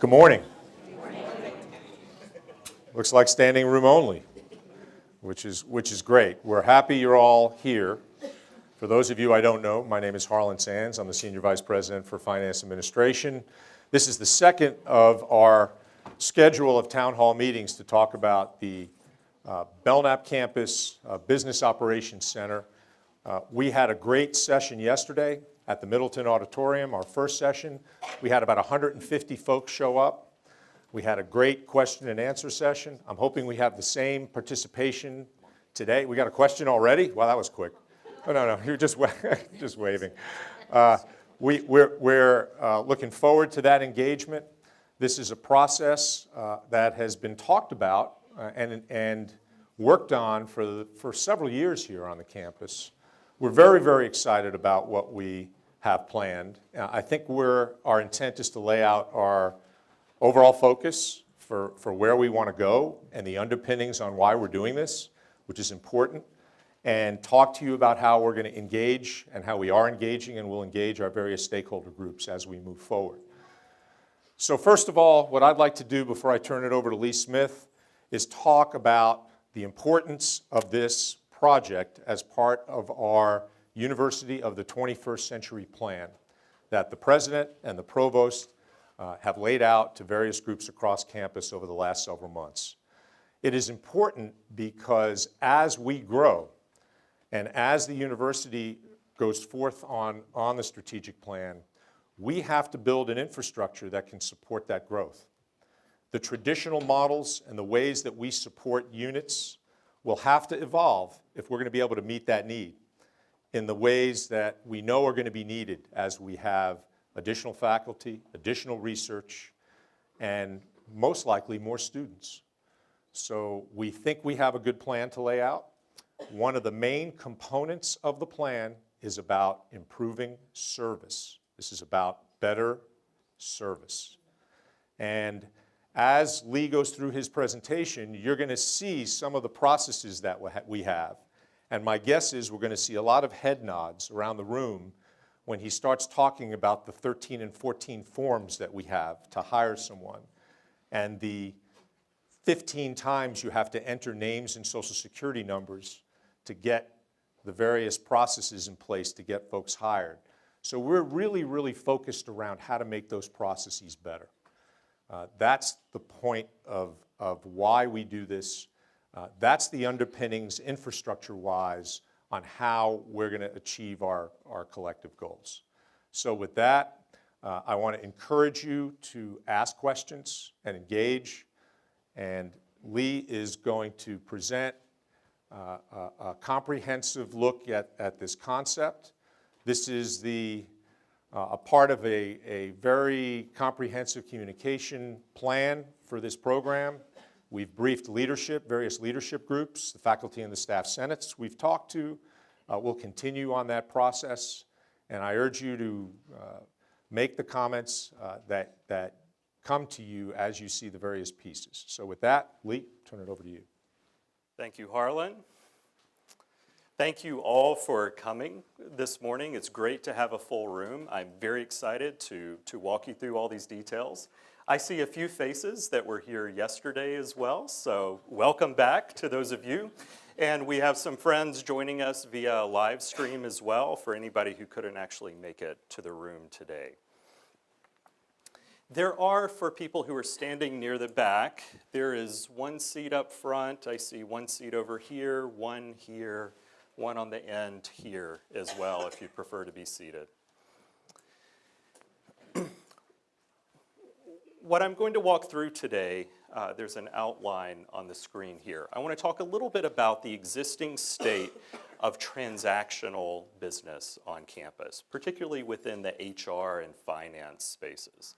Good morning. Looks like standing room only, which is great. We're happy you're all here. For those of you I don't know, my name is Harlan Sands. I'm the Senior Vice President for Finance Administration. This is the second of our schedule of town hall meetings to talk about the Belknap Campus Business Operations Center. We had a great session yesterday at the Middleton Auditorium, our first session. We had about 150 folks show up. We had a great question and answer session. I'm hoping we have the same participation today. We got a question already? Wow, that was quick. Oh, no, you're just waving. We're looking forward to that engagement. This is a process that has been talked about and worked on for several years here on the campus. We're very, very excited about what we have planned. I think our intent is to lay out our overall focus for where we want to go and the underpinnings on why we're doing this, which is important, and talk to you about how we're going to engage and how we are engaging and will engage our various stakeholder groups as we move forward. So first of all, what I'd like to do before I turn it over to Lee Smith is talk about the importance of this project as part of our University of the 21st Century plan that the President and the Provost have laid out to various groups across campus over the last several months. It is important because as we grow and as the university goes forth on the strategic plan, we have to build an infrastructure that can support that growth. The traditional models and the ways that we support units will have to evolve if we're going to be able to meet that need in the ways that we know are going to be needed as we have additional faculty, additional research, and most likely more students. So we think we have a good plan to lay out. One of the main components of the plan is about improving service. This is about better service. And as Lee goes through his presentation, you're going to see some of the processes that we have. And my guess is we're going to see a lot of head nods around the room when he starts talking about the 13 and 14 forms that we have to hire someone and the 15 times you have to enter names and social security numbers to get the various processes in place to get folks hired. So we're really, really focused around how to make those processes better. That's the point of why we do this. That's the underpinnings infrastructure-wise on how we're going to achieve our collective goals. So with that, I want to encourage you to ask questions and engage. And Lee is going to present a comprehensive look at this concept. This is a part of a very comprehensive communication plan for this program. We've briefed leadership, various leadership groups, the faculty and the staff senates we've talked to. We'll continue on that process, and I urge you to make the comments that come to you as you see the various pieces. So with that, Lee, turn it over to you. Thank you, Harlan. Thank you all for coming this morning. It's great to have a full room. I'm very excited to walk you through all these details. I see a few faces that were here yesterday as well, so welcome back to those of you. And we have some friends joining us via live stream as well for anybody who couldn't actually make it to the room today. There are, for people who are standing near the back, there is one seat up front. I see one seat over here, one on the end here as well, if you prefer to be seated. What I'm going to walk through today, there's an outline on the screen here. I want to talk a little bit about the existing state of transactional business on campus, particularly within the HR and finance spaces.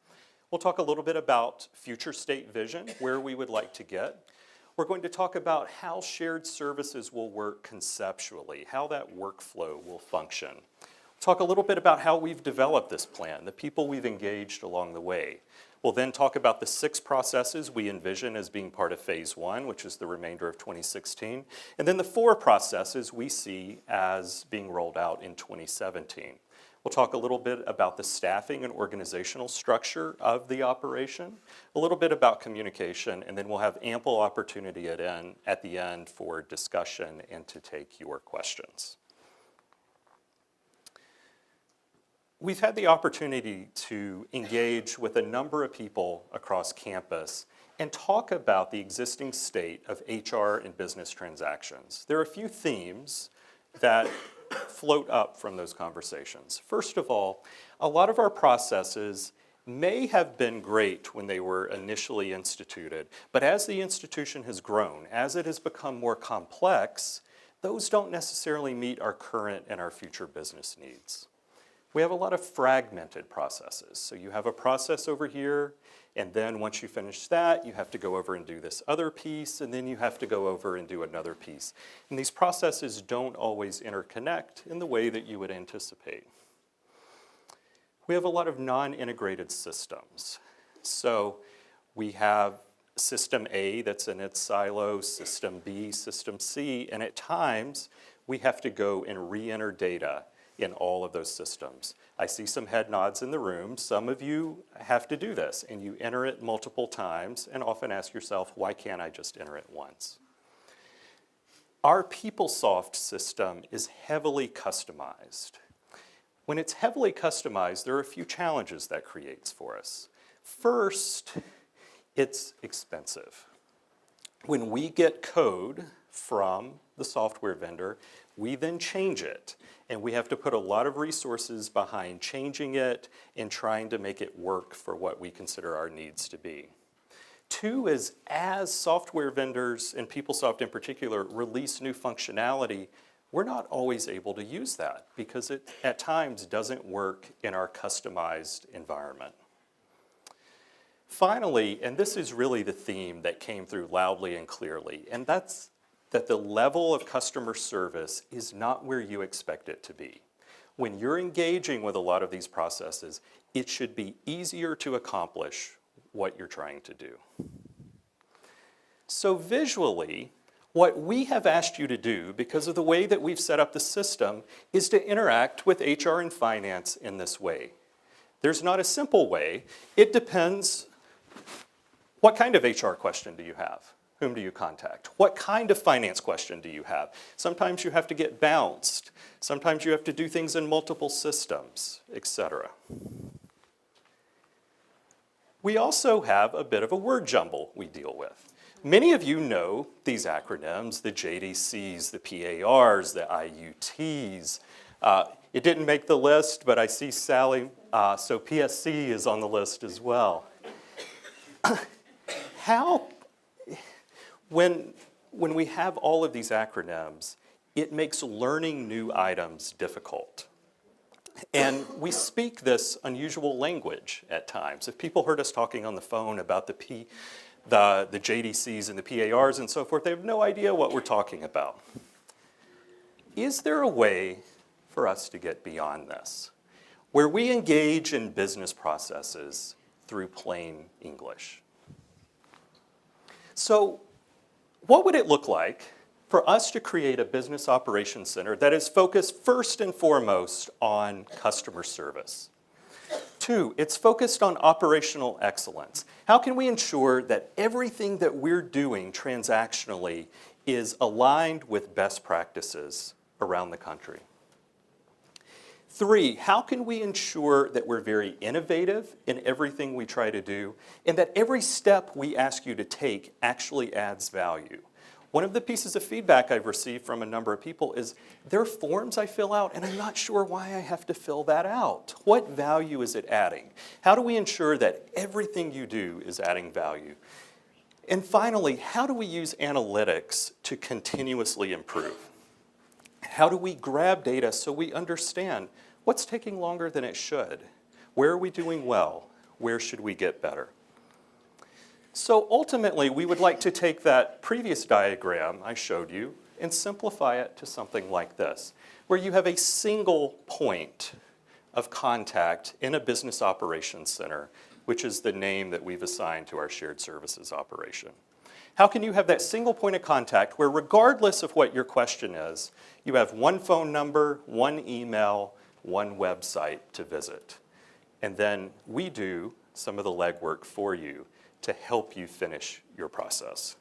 We'll talk a little bit about future state vision, where we would like to get. We're going to talk about how shared services will work conceptually, how that workflow will function. We'll talk a little bit about how we've developed this plan, the people we've engaged along the way. We'll then talk about the 6 processes we envision as being part of Phase 1, which is the remainder of 2016, and then the 4 processes we see as being rolled out in 2017. We'll talk a little bit about the staffing and organizational structure of the operation, a little bit about communication, and then we'll have ample opportunity at the end for discussion and to take your questions. We've had the opportunity to engage with a number of people across campus and talk about the existing state of HR and business transactions. There are a few themes that float up from those conversations. First of all, a lot of our processes may have been great when they were initially instituted, but as the institution has grown, as it has become more complex, those don't necessarily meet our current and our future business needs. We have a lot of fragmented processes. So you have a process over here, and then once you finish that, you have to go over and do this other piece, and then you have to go over and do another piece. And these processes don't always interconnect in the way that you would anticipate. We have a lot of non-integrated systems. So we have System A that's in its silo, System B, System C, and at times we have to go and re-enter data in all of those systems. I see some head nods in the room. Some of you have to do this, and you enter it multiple times and often ask yourself, why can't I just enter it once? Our PeopleSoft system is heavily customized. When it's heavily customized, there are a few challenges that creates for us. First, it's expensive. When we get code from the software vendor, we then change it, and we have to put a lot of resources behind changing it and trying to make it work for what we consider our needs to be. Two is, as software vendors, and PeopleSoft in particular, release new functionality, we're not always able to use that because it, at times, doesn't work in our customized environment. Finally, and this is really the theme that came through loudly and clearly, and that's that the level of customer service is not where you expect it to be. When you're engaging with a lot of these processes, it should be easier to accomplish what you're trying to do. So visually, what we have asked you to do, because of the way that we've set up the system, is to interact with HR and finance in this way. There's not a simple way. It depends, what kind of HR question do you have? Whom do you contact? What kind of finance question do you have? Sometimes you have to get bounced. Sometimes you have to do things in multiple systems, etc. We also have a bit of a word jumble we deal with. Many of you know these acronyms, the JDCs, the PARs, the IUTs. It didn't make the list, but I see Sally, so PSC is on the list as well. When we have all of these acronyms, it makes learning new items difficult. And we speak this unusual language at times. If people heard us talking on the phone about the JDCs and the PARs and so forth, they have no idea what we're talking about. Is there a way for us to get beyond this, where we engage in business processes through plain English? So, what would it look like for us to create a business operations center that is focused first and foremost on customer service? Two, it's focused on operational excellence. How can we ensure that everything that we're doing transactionally is aligned with best practices around the country? Three, how can we ensure that we're very innovative in everything we try to do and that every step we ask you to take actually adds value? One of the pieces of feedback I've received from a number of people is there are forms I fill out and I'm not sure why I have to fill that out. What value is it adding? How do we ensure that everything you do is adding value? And finally, how do we use analytics to continuously improve? How do we grab data so we understand what's taking longer than it should? Where are we doing well? Where should we get better? So ultimately, we would like to take that previous diagram I showed you and simplify it to something like this, where you have a single point of contact in a business operations center, which is the name that we've assigned to our shared services operation. How can you have that single point of contact where regardless of what your question is, you have one phone number, one email, one website to visit. And then we do some of the legwork for you to help you finish your process.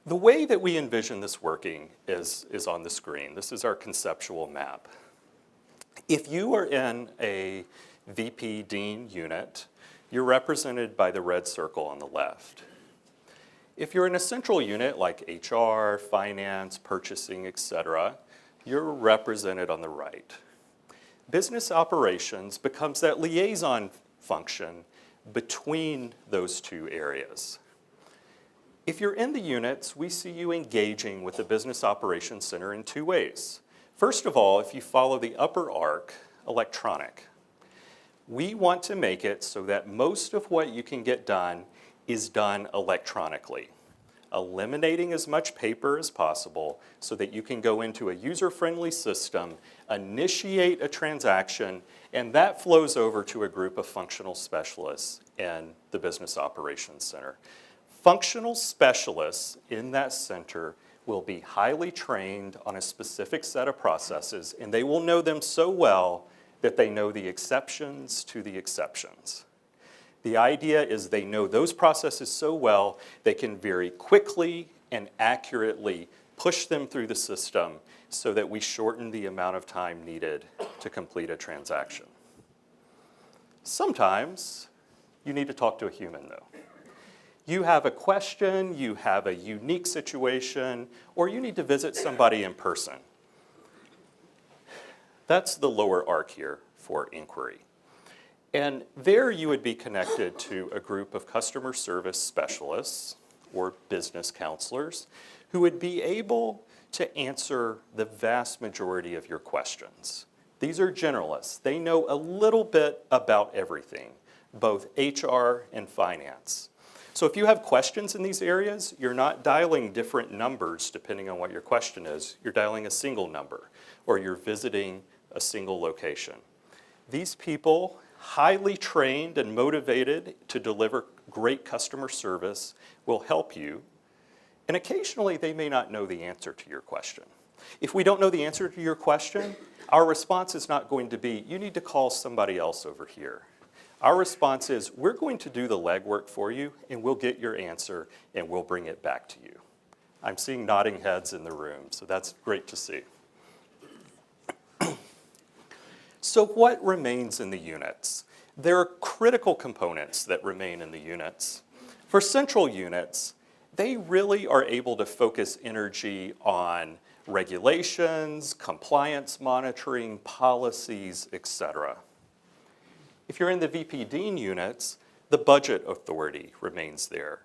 The way that we envision this working is on the screen. This is our conceptual map. If you are in a VP Dean unit, you're represented by the red circle on the left. If you're in a central unit like HR, finance, purchasing, etc., you're represented on the right. Business operations becomes that liaison function between those two areas. If you're in the units, we see you engaging with the Business Operations Center in two ways. First of all, if you follow the upper arc, electronic. We want to make it so that most of what you can get done is done electronically, eliminating as much paper as possible so that you can go into a user-friendly system, initiate a transaction, and that flows over to a group of functional specialists in the Business Operations Center. Functional specialists in that center will be highly trained on a specific set of processes, and they will know them so well that they know the exceptions to the exceptions. The idea is they know those processes so well, they can very quickly and accurately push them through the system so that we shorten the amount of time needed to complete a transaction. Sometimes you need to talk to a human, though. You have a question, you have a unique situation, or you need to visit somebody in person. That's the lower arc here for inquiry. And there you would be connected to a group of customer service specialists or business counselors who would be able to answer the vast majority of your questions. These are generalists. They know a little bit about everything, both HR and finance. So if you have questions in these areas, you're not dialing different numbers depending on what your question is. You're dialing a single number, or you're visiting a single location. These people, highly trained and motivated to deliver great customer service, will help you. And occasionally, they may not know the answer to your question. If we don't know the answer to your question, our response is not going to be, you need to call somebody else over here. Our response is, we're going to do the legwork for you, and we'll get your answer, and we'll bring it back to you. I'm seeing nodding heads in the room, so that's great to see. So what remains in the units? There are critical components that remain in the units. For central units, they really are able to focus energy on regulations, compliance monitoring, policies, etc. If you're in the VP Dean units, the budget authority remains there.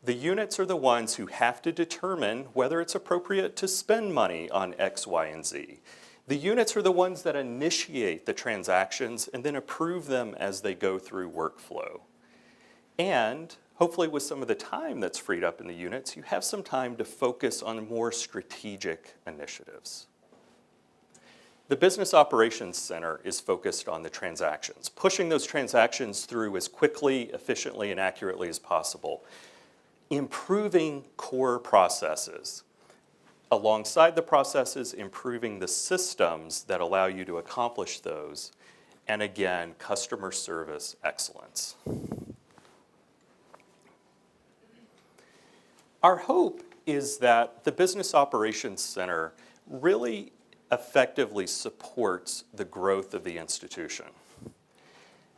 The units are the ones who have to determine whether it's appropriate to spend money on X, Y, and Z. The units are the ones that initiate the transactions and then approve them as they go through workflow. And hopefully with some of the time that's freed up in the units, you have some time to focus on more strategic initiatives. The Business Operations Center is focused on the transactions, pushing those transactions through as quickly, efficiently, and accurately as possible, improving core processes. Alongside the processes, improving the systems that allow you to accomplish those, and again, customer service excellence. Our hope is that the Business Operations Center really effectively supports the growth of the institution.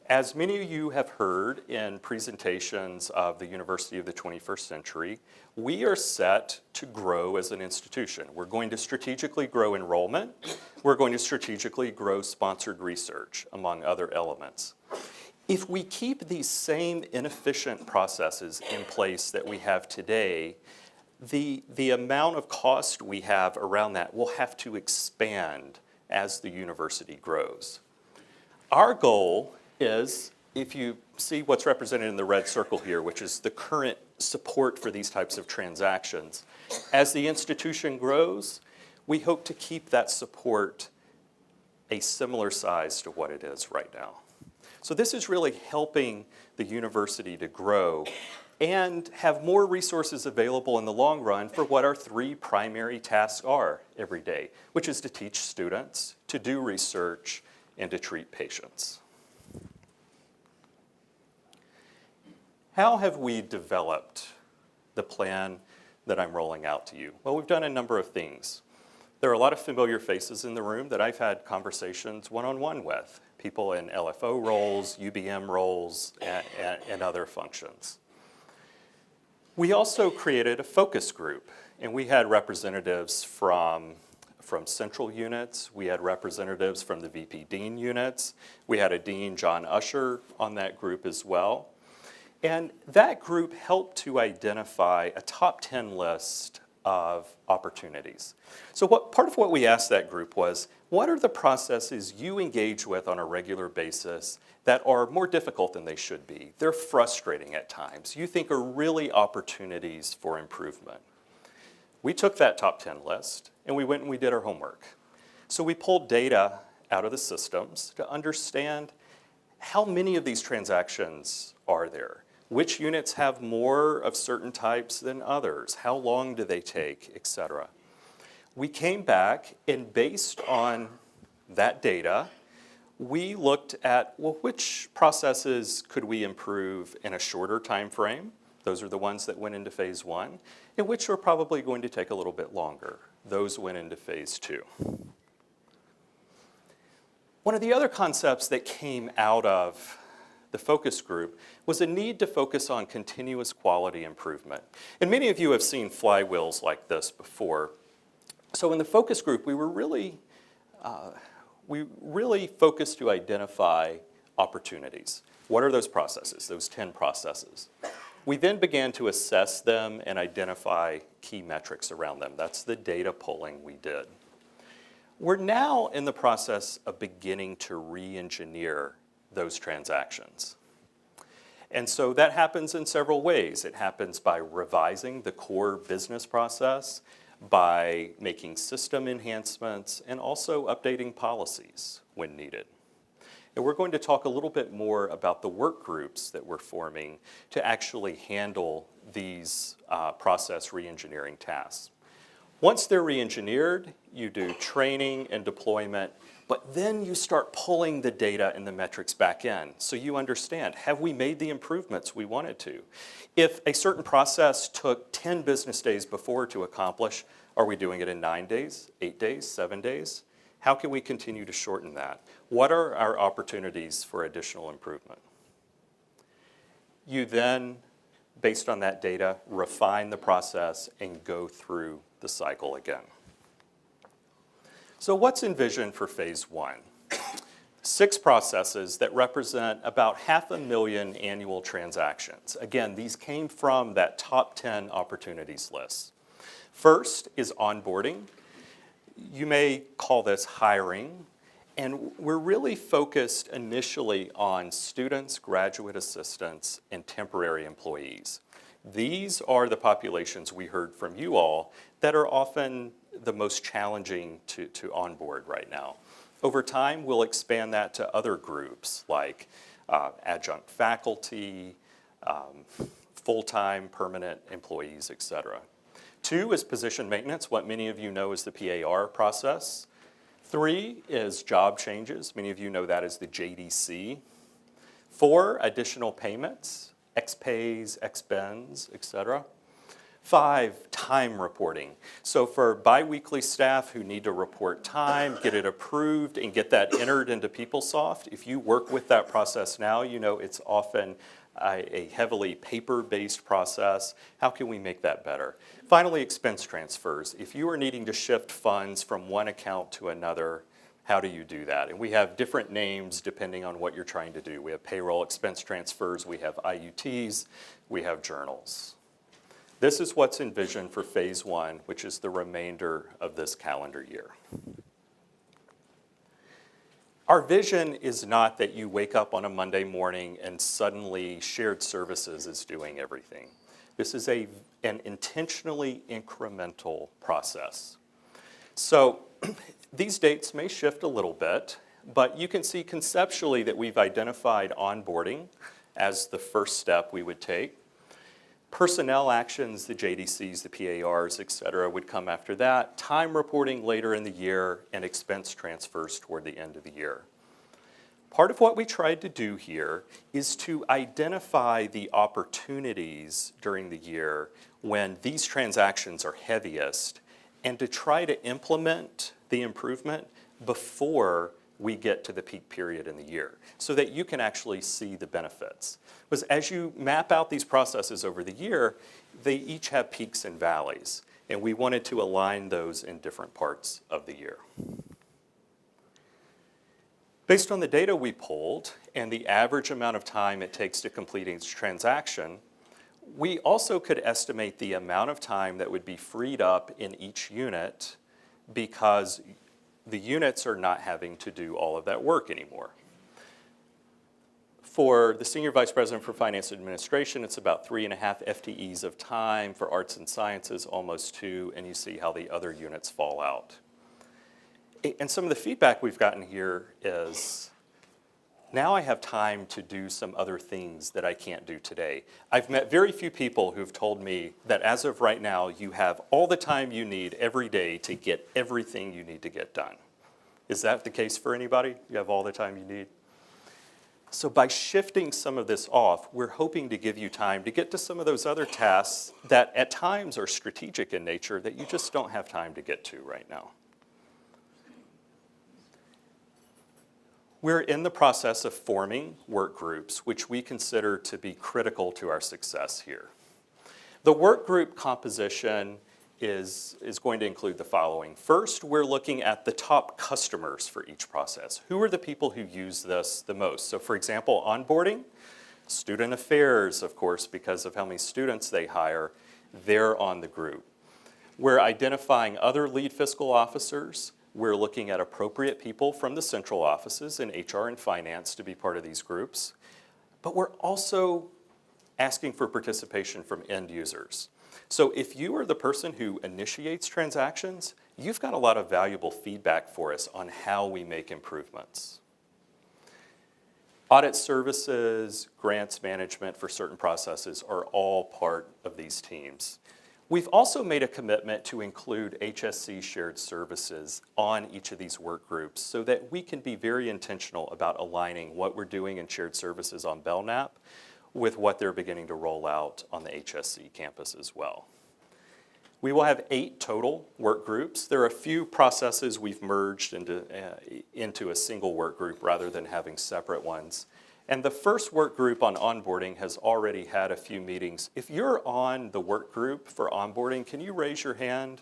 As many of you have heard in presentations of the University of the 21st Century, we are set to grow as an institution. We're going to strategically grow enrollment. We're going to strategically grow sponsored research, among other elements. If we keep these same inefficient processes in place that we have today, the amount of cost we have around that will have to expand as the university grows. Our goal is, if you see what's represented in the red circle here, which is the current support for these types of transactions, as the institution grows, we hope to keep that support a similar size to what it is right now. So this is really helping the university to grow and have more resources available in the long run for what our 3 primary tasks are every day, which is to teach students, to do research, and to treat patients. How have we developed the plan that I'm rolling out to you? Well, we've done a number of things. There are a lot of familiar faces in the room that I've had conversations one-on-one with, people in LFO roles, UBM roles, and other functions. We also created a focus group, and we had representatives from central units. We had representatives from the VP Dean units. We had a Dean, John Usher, on that group as well. And that group helped to identify a top 10 list of opportunities. So part of what we asked that group was, what are the processes you engage with on a regular basis that are more difficult than they should be? They're frustrating at times. You think are really opportunities for improvement. We took that top 10 list and we went and we did our homework. So we pulled data out of the systems to understand how many of these transactions are there. Which units have more of certain types than others? How long do they take, et cetera? We came back, and based on that data, we looked at, well, which processes could we improve in a shorter time frame? Those are the ones that went into phase 1, and which are probably going to take a little bit longer. Those went into phase 2. One of the other concepts that came out of the focus group was a need to focus on continuous quality improvement. And many of you have seen flywheels like this before. So in the focus group, we really focused to identify opportunities. What are those processes, those 10 processes? We then began to assess them and identify key metrics around them. That's the data pulling we did. We're now in the process of beginning to re-engineer those transactions. And so that happens in several ways. It happens by revising the core business process, by making system enhancements, and also updating policies when needed. And we're going to talk a little bit more about the work groups that we're forming to actually handle these process re-engineering tasks. Once they're re-engineered, you do training and deployment, but then you start pulling the data and the metrics back in so you understand, have we made the improvements we wanted to? If a certain process took 10 business days before to accomplish, are we doing it in 9 days, 8 days, 7 days? How can we continue to shorten that? What are our opportunities for additional improvement? You then, based on that data, refine the process and go through the cycle again. So what's envisioned for phase 1? 6 processes that represent about 500,000 annual transactions. Again, these came from that top 10 opportunities list. First is onboarding. You may call this hiring, and we're really focused initially on students, graduate assistants, and temporary employees. These are the populations we heard from you all that are often the most challenging to onboard right now. Over time, we'll expand that to other groups like adjunct faculty, full-time permanent employees, et cetera. 2 is position maintenance, what many of you know as the PAR process. 3 is job changes. Many of you know that as the JDC. 4, additional payments, XPays, XBENs, et cetera. 5, time reporting. So for biweekly staff who need to report time, get it approved, and get that entered into PeopleSoft, if you work with that process now, you know it's often a heavily paper-based process. How can we make that better? Finally, expense transfers. If you are needing to shift funds from one account to another, how do you do that? And we have different names depending on what you're trying to do. We have payroll expense transfers, we have IUTs, we have journals. This is what's envisioned for phase 1, which is the remainder of this calendar year. Our vision is not that you wake up on a Monday morning and suddenly shared services is doing everything. This is an intentionally incremental process. So these dates may shift a little bit, but you can see conceptually that we've identified onboarding as the first step we would take. Personnel actions, the JDCs, the PARs, et cetera, would come after that. Time reporting later in the year, and expense transfers toward the end of the year. Part of what we tried to do here is to identify the opportunities during the year when these transactions are heaviest, and to try to implement the improvement before we get to the peak period in the year, so that you can actually see the benefits. Because as you map out these processes over the year, they each have peaks and valleys, and we wanted to align those in different parts of the year. Based on the data we pulled and the average amount of time it takes to complete each transaction, we also could estimate the amount of time that would be freed up in each unit because the units are not having to do all of that work anymore. For the Senior Vice President for Finance Administration, it's about 3.5 FTEs of time. For Arts and Sciences, almost 2, and you see how the other units fall out. And some of the feedback we've gotten here is, now I have time to do some other things that I can't do today. I've met very few people who've told me that as of right now, you have all the time you need every day to get everything you need to get done. Is that the case for anybody? You have all the time you need? So by shifting some of this off, we're hoping to give you time to get to some of those other tasks that at times are strategic in nature that you just don't have time to get to right now. We're in the process of forming work groups, which we consider to be critical to our success here. The work group composition is going to include the following. First, we're looking at the top customers for each process. Who are the people who use this the most? So for example, onboarding, student affairs, of course, because of how many students they hire, they're on the group. We're identifying other lead fiscal officers. We're looking at appropriate people from the central offices in HR and finance to be part of these groups. But we're also asking for participation from end users. So if you are the person who initiates transactions, you've got a lot of valuable feedback for us on how we make improvements. Audit services, grants management for certain processes are all part of these teams. We've also made a commitment to include HSC shared services on each of these work groups so that we can be very intentional about aligning what we're doing in shared services on Belknap with what they're beginning to roll out on the HSC campus as well. We will have 8 total work groups. There are a few processes we've merged into a single work group rather than having separate ones. And the first work group on onboarding has already had a few meetings. If you're on the work group for onboarding, can you raise your hand?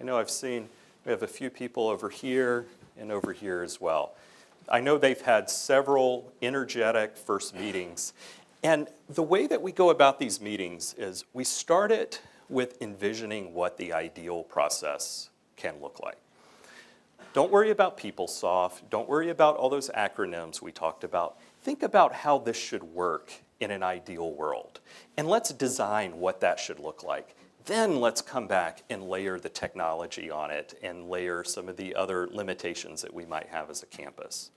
I know I've seen we have a few people over here and over here as well. I know they've had several energetic first meetings. And the way that we go about these meetings is we start it with envisioning what the ideal process can look like. Don't worry about PeopleSoft. Don't worry about all those acronyms we talked about. Think about how this should work in an ideal world. And let's design what that should look like. Then let's come back and layer the technology on it and layer some of the other limitations that we might have as a campus.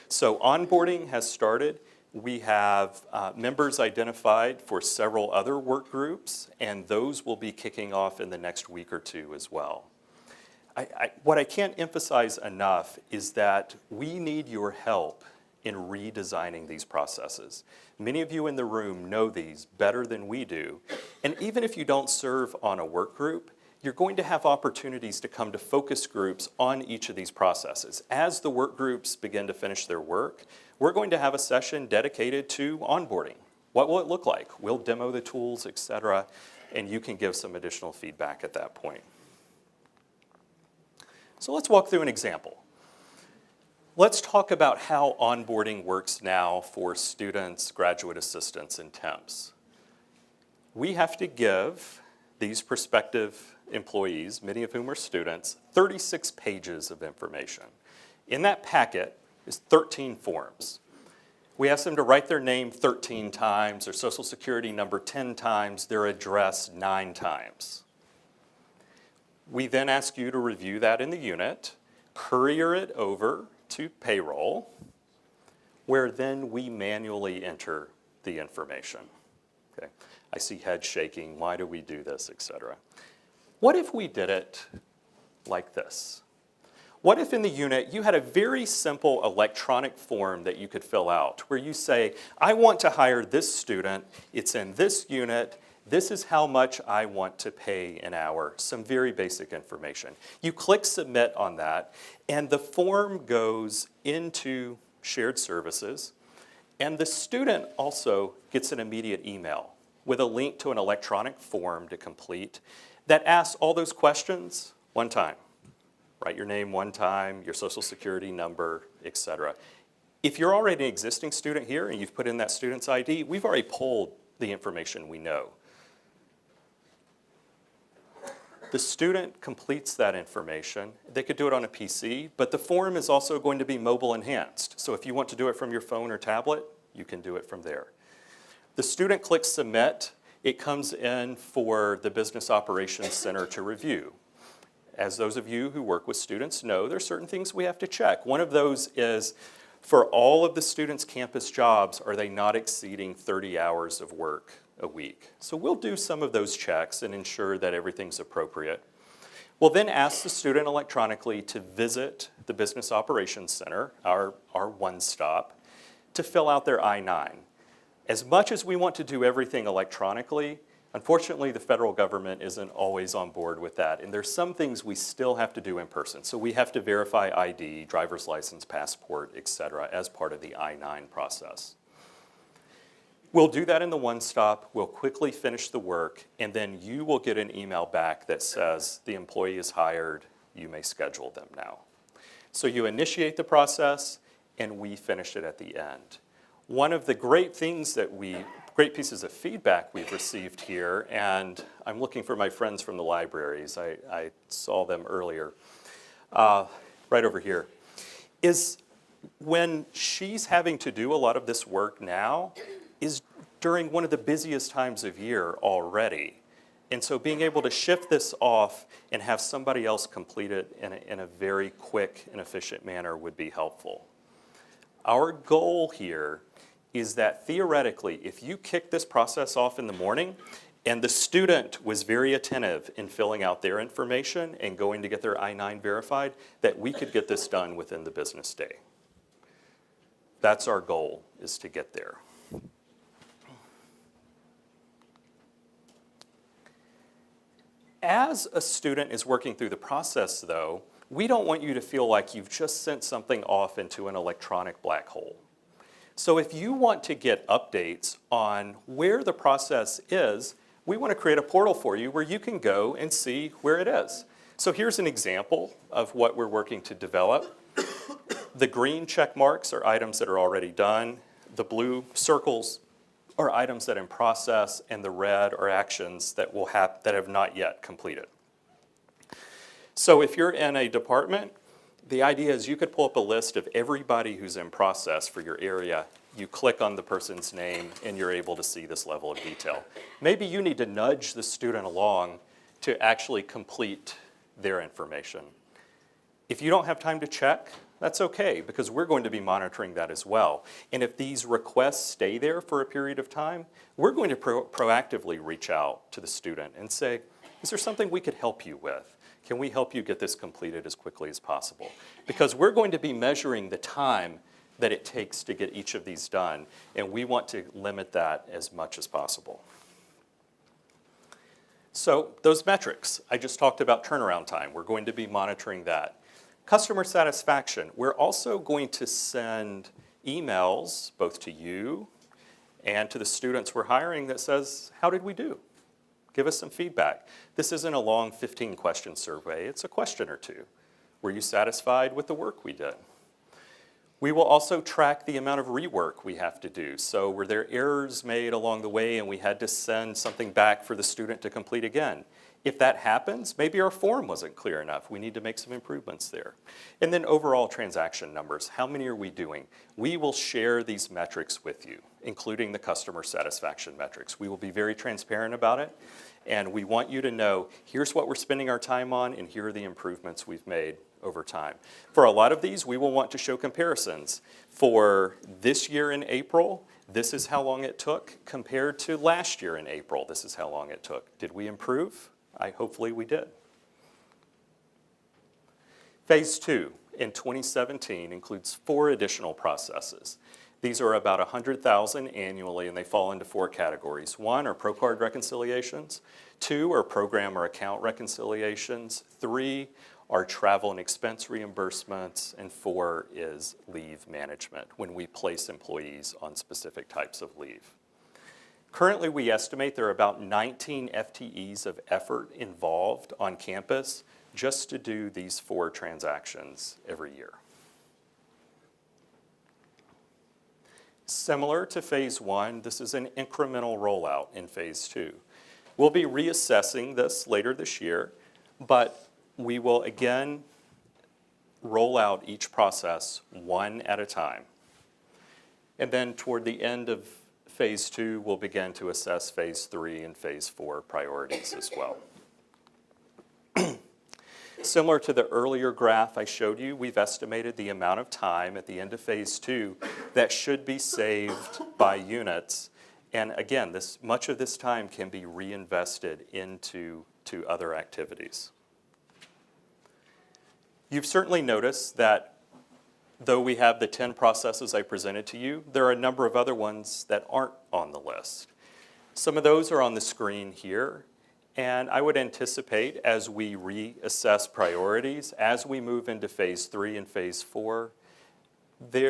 So onboarding has started. We have members identified for several other work groups, and those will be kicking off in the next week or two as well. What I can't emphasize enough is that we need your help in redesigning these processes. Many of you in the room know these better than we do, and even if you don't serve on a work group, you're going to have opportunities to come to focus groups on each of these processes. As the work groups begin to finish their work, we're going to have a session dedicated to onboarding. What will it look like? We'll demo the tools, et cetera, and you can give some additional feedback at that point. So let's walk through an example. Let's talk about how onboarding works now for students, graduate assistants, and temps. We have to give these prospective employees, many of whom are students, 36 pages of information. In that packet is 13 forms. We ask them to write their name 13 times, their social security number 10 times, their address 9 times. We then ask you to review that in the unit, courier it over to payroll, where then we manually enter the information. Okay. I see heads shaking. Why do we do this, et cetera? What if we did it like this? What if in the unit you had a very simple electronic form that you could fill out where you say, I want to hire this student, it's in this unit, this is how much I want to pay an hour, some very basic information. You click submit on that, and the form goes into shared services, and the student also gets an immediate email with a link to an electronic form to complete that asks all those questions one time. Write your name one time, your social security number, et cetera. If you're already an existing student here and you've put in that student's ID, we've already pulled the information we know. The student completes that information. They could do it on a PC, but the form is also going to be mobile enhanced. So if you want to do it from your phone or tablet, you can do it from there. The student clicks submit. It comes in for the Business Operations Center to review. As those of you who work with students know, there are certain things we have to check. One of those is, for all of the students' campus jobs, are they not exceeding 30 hours of work a week? So we'll do some of those checks and ensure that everything's appropriate. We'll then ask the student electronically to visit the Business Operations Center, our one-stop, to fill out their I-9. As much as we want to do everything electronically, unfortunately, the federal government isn't always on board with that, and there's some things we still have to do in person. So we have to verify ID, driver's license, passport, et cetera, as part of the I-9 process. We'll do that in the one-stop, we'll quickly finish the work, and then you will get an email back that says the employee is hired, you may schedule them now. So you initiate the process, and we finish it at the end. One of the great things that great pieces of feedback we've received here, and I'm looking for my friends from the libraries, I saw them earlier, right over here, is when she's having to do a lot of this work now is during one of the busiest times of year already. And so being able to shift this off and have somebody else complete it in a very quick and efficient manner would be helpful. Our goal here is that theoretically, if you kick this process off in the morning and the student was very attentive in filling out their information and going to get their I-9 verified, that we could get this done within the business day. That's our goal, is to get there. As a student is working through the process, though, we don't want you to feel like you've just sent something off into an electronic black hole. So if you want to get updates on where the process is, we want to create a portal for you where you can go and see where it is. So here's an example of what we're working to develop. The green check marks are items that are already done. The blue circles are items that are in process, and the red are actions that have not yet completed. So if you're in a department, the idea is you could pull up a list of everybody who's in process for your area. You click on the person's name, and you're able to see this level of detail. Maybe you need to nudge the student along to actually complete their information. If you don't have time to check, that's okay, because we're going to be monitoring that as well. And if these requests stay there for a period of time, we're going to proactively reach out to the student and say, is there something we could help you with? Can we help you get this completed as quickly as possible? Because we're going to be measuring the time that it takes to get each of these done, and we want to limit that as much as possible. So those metrics, I just talked about turnaround time. We're going to be monitoring that. Customer satisfaction, we're also going to send emails both to you and to the students we're hiring that says, how did we do? Give us some feedback. This isn't a long 15-question survey. It's a question or two. Were you satisfied with the work we did? We will also track the amount of rework we have to do. So were there errors made along the way and we had to send something back for the student to complete again? If that happens, maybe our form wasn't clear enough. We need to make some improvements there. And then overall transaction numbers. How many are we doing? We will share these metrics with you, including the customer satisfaction metrics. We will be very transparent about it, and we want you to know, here's what we're spending our time on, and here are the improvements we've made over time. For a lot of these, we will want to show comparisons. For this year in April, This is how long it took compared to last year in April. This is how long it took. Did we improve? Hopefully we did. Phase 2 in 2017 includes 4 additional processes. These are about 100,000 annually, and they fall into 4 categories. 1 are pro card reconciliations. 2 are program or account reconciliations. 3 are travel and expense reimbursements. And 4 is leave management, when we place employees on specific types of leave. Currently, we estimate there are about 19 FTEs of effort involved on campus just to do these 4 transactions every year. Similar to phase 1, this is an incremental rollout in phase 2. We'll be reassessing this later this year, but we will again roll out each process one at a time. And then toward the end of phase 2, we'll begin to assess phase 3 and phase 4 priorities as well. Similar to the earlier graph I showed you, we've estimated the amount of time at the end of phase 2 that should be saved by units. And again, much of this time can be reinvested into other activities. You've certainly noticed that though we have the 10 processes I presented to you, there are a number of other ones that aren't on the list. Some of those are on the screen here. And I would anticipate as we reassess priorities, as we move into phase 3 and phase 4,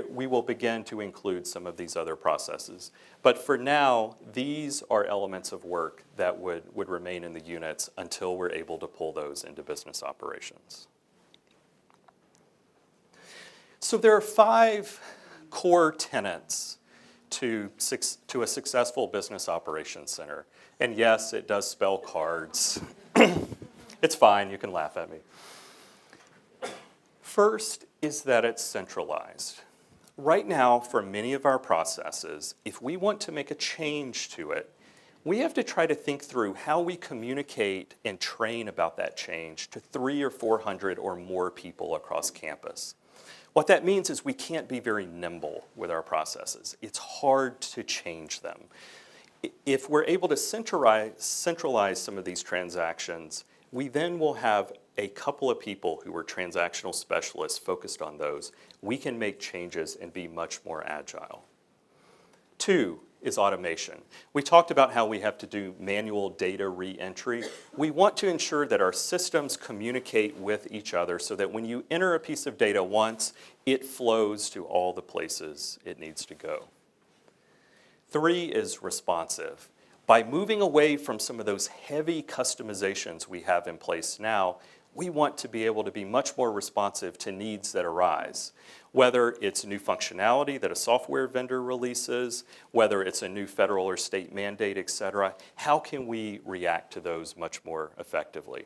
we will begin to include some of these other processes. But for now, these are elements of work that would remain in the units until we're able to pull those into business operations. So there are 5 core tenets to a successful business operations center. And yes, it does spell cards. It's fine, you can laugh at me. First is that it's centralized. Right now, for many of our processes, if we want to make a change to it, we have to try to think through how we communicate and train about that change to 300 or 400 or more people across campus. What that means is we can't be very nimble with our processes. It's hard to change them. If we're able to centralize some of these transactions, we then will have a couple of people who are transactional specialists focused on those. We can make changes and be much more agile. 2 is automation. We talked about how we have to do manual data re-entry. We want to ensure that our systems communicate with each other so that when you enter a piece of data once, it flows to all the places it needs to go. 3 is responsive. By moving away from some of those heavy customizations we have in place now, we want to be able to be much more responsive to needs that arise. Whether it's new functionality that a software vendor releases, whether it's a new federal or state mandate, et cetera, how can we react to those much more effectively?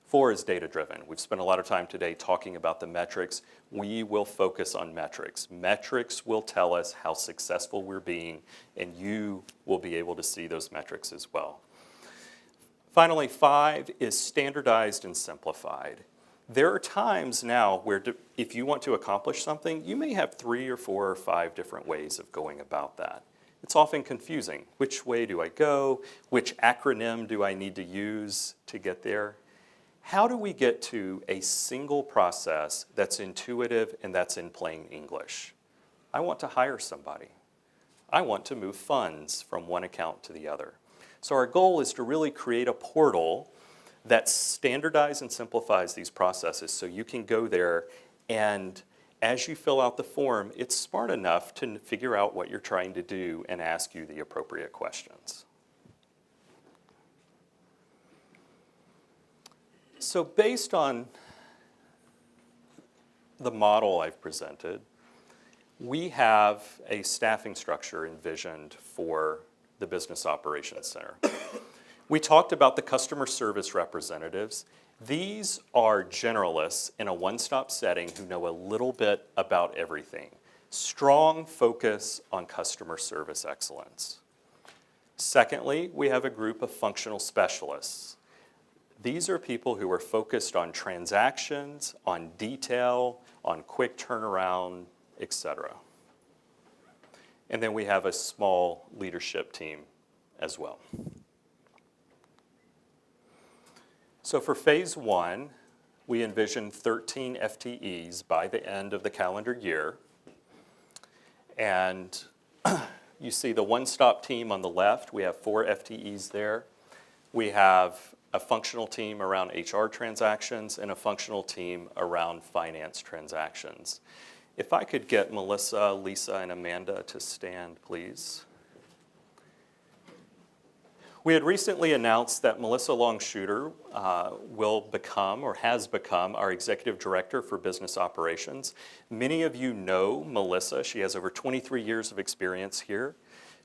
4 is data-driven. We've spent a lot of time today talking about the metrics. We will focus on metrics. Metrics will tell us how successful we're being, and you will be able to see those metrics as well. Finally, 5 is standardized and simplified. There are times now where if you want to accomplish something, you may have 3 or 4 or 5 different ways of going about that. It's often confusing. Which way do I go? Which acronym do I need to use to get there? How do we get to a single process that's intuitive and that's in plain English? I want to hire somebody. I want to move funds from one account to the other. So our goal is to really create a portal that standardizes and simplifies these processes so you can go there and as you fill out the form, it's smart enough to figure out what you're trying to do and ask you the appropriate questions. So based on the model I've presented, we have a staffing structure envisioned for the Business Operations Center. We talked about the customer service representatives. These are generalists in a one-stop setting who know a little bit about everything. Strong focus on customer service excellence. Secondly, we have a group of functional specialists. These are people who are focused on transactions, on detail, on quick turnaround, etc. And then we have a small leadership team as well. So for phase one, we envision 13 FTEs by the end of the calendar year. And you see the one-stop team on the left. We have 4 FTEs there. We have a functional team around HR transactions and a functional team around finance transactions. If I could get Melissa, Lisa, and Amanda to stand, please. We had recently announced that Melissa Longshooter will become, or has become, our Executive Director for Business Operations. Many of you know Melissa. She has over 23 years of experience here,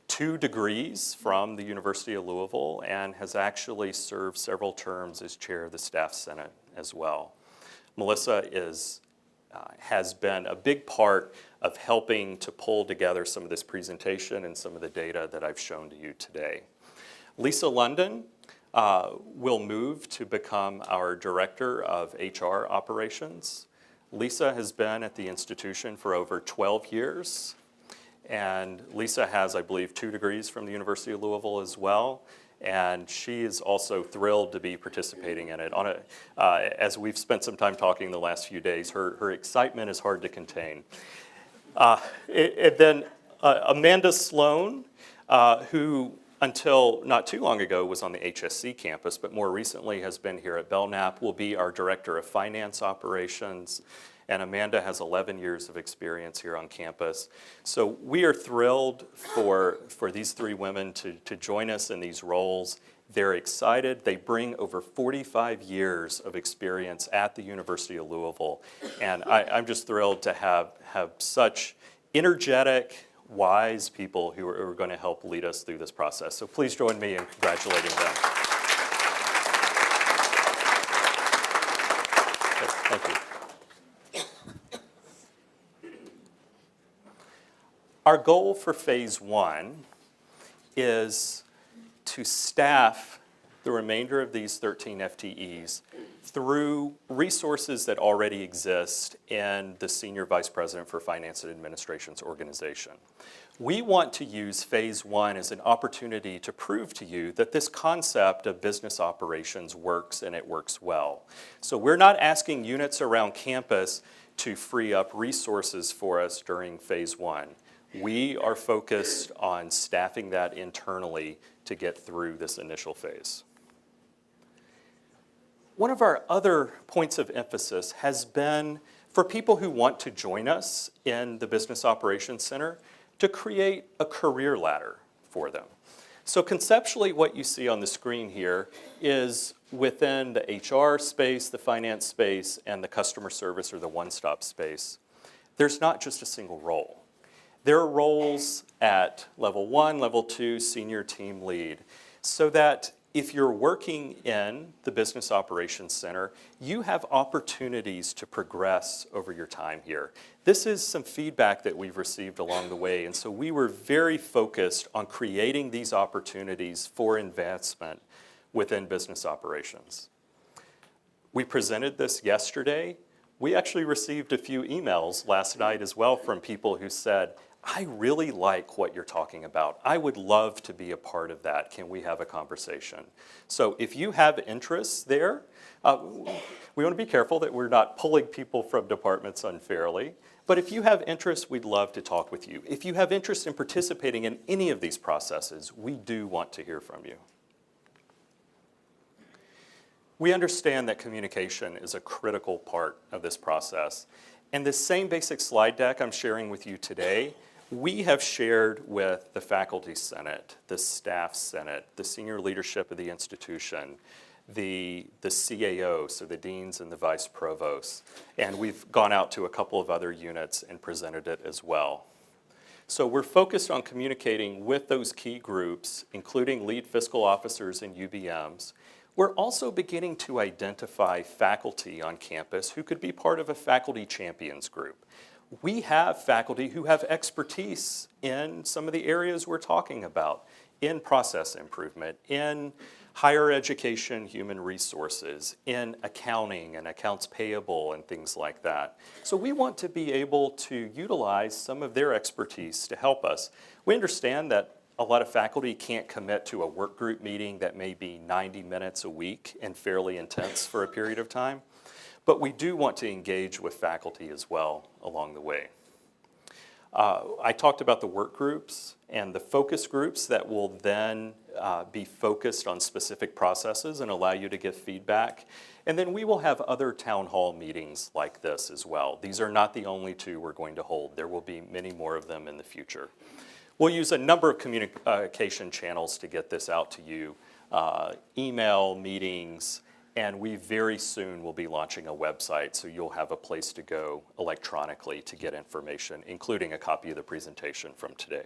2 degrees from the University of Louisville, and has actually served several terms as Chair of the Staff Senate as well. Melissa has been a big part of helping to pull together some of this presentation and some of the data that I've shown to you today. Lisa London will move to become our Director of HR Operations. Lisa has been at the institution for over 12 years, and Lisa has, I believe, 2 degrees from the University of Louisville as well, and she is also thrilled to be participating in it. As we've spent some time talking the last few days, her excitement is hard to contain. And then Amanda Sloan, who until not too long ago was on the HSC campus, but more recently has been here at Belknap, will be our Director of Finance Operations. And Amanda has 11 years of experience here on campus. So we are thrilled for these 3 women to join us in these roles. They're excited. They bring over 45 years of experience at the University of Louisville. And I'm just thrilled to have such energetic, wise people who are going to help lead us through this process. So please join me in congratulating them. Thank you. Our goal for phase one is to staff the remainder of these 13 FTEs through resources that already exist in the Senior Vice President for Finance and Administration's organization. We want to use phase one as an opportunity to prove to you that this concept of business operations works and it works well. So we're not asking units around campus to free up resources for us during phase one. We are focused on staffing that internally to get through this initial phase. One of our other points of emphasis has been for people who want to join us in the Business Operations Center to create a career ladder for them. So conceptually, what you see on the screen here is within the HR space, the finance space, and the customer service or the one-stop space, there's not just a single role. There are roles at level 1, level 2, senior team lead, so that if you're working in the Business Operations Center, you have opportunities to progress over your time here. This is some feedback that we've received along the way, and so we were very focused on creating these opportunities for advancement within business operations. We presented this yesterday. We actually received a few emails last night as well from people who said, I really like what you're talking about. I would love to be a part of that. Can we have a conversation? So if you have interests there, we want to be careful that we're not pulling people from departments unfairly. But if you have interest, we'd love to talk with you. If you have interest in participating in any of these processes, we do want to hear from you. We understand that communication is a critical part of this process. And this same basic slide deck I'm sharing with you today, we have shared with the Faculty Senate, the Staff Senate, the senior leadership of the institution, the CAO, so the deans and the vice provosts, and we've gone out to a couple of other units and presented it as well. So we're focused on communicating with those key groups, including lead fiscal officers and UBMs. We're also beginning to identify faculty on campus who could be part of a faculty champions group. We have faculty who have expertise in some of the areas we're talking about, in process improvement, in higher education, human resources, in accounting and accounts payable and things like that. So we want to be able to utilize some of their expertise to help us. We understand that a lot of faculty can't commit to a work group meeting that may be 90 minutes a week and fairly intense for a period of time, but we do want to engage with faculty as well along the way. I talked about the work groups and the focus groups that will then be focused on specific processes and allow you to give feedback. And then we will have other town hall meetings like this as well. These are not the only two we're going to hold. There will be many more of them in the future. We'll use a number of communication channels to get this out to you, email, meetings, and we very soon will be launching a website, so you'll have a place to go electronically to get information, including a copy of the presentation from today.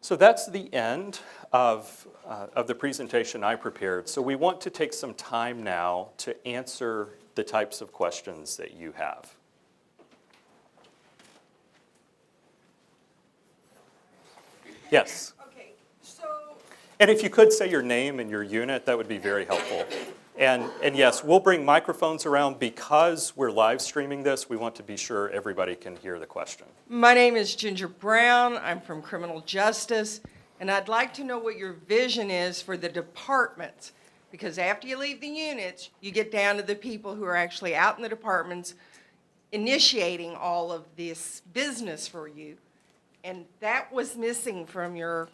So that's the end of the presentation I prepared. So we want to take some time now to answer the types of questions that you have. Yes? Okay, so, And if you could say your name and your unit, that would be very helpful. And yes, we'll bring microphones around because we're live streaming this. We want to be sure everybody can hear the question. my name is Ginger Brown. I'm from Criminal Justice, and I'd like to know what your vision is for the departments. Because after you leave the units, you get down to the people who are actually out in the departments initiating all of this business for you. And that was missing from your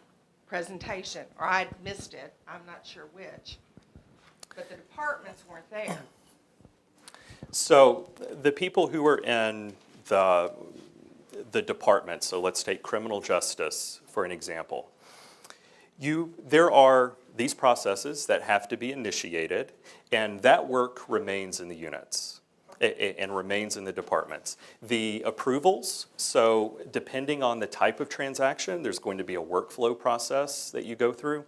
presentation, or I missed it. I'm not sure which. But the departments weren't there. So the people who are in the department, so let's take criminal justice for an example. There are these processes that have to be initiated, and that work remains in the units and remains in the departments. The approvals, so depending on the type of transaction, there's going to be a workflow process that you go through.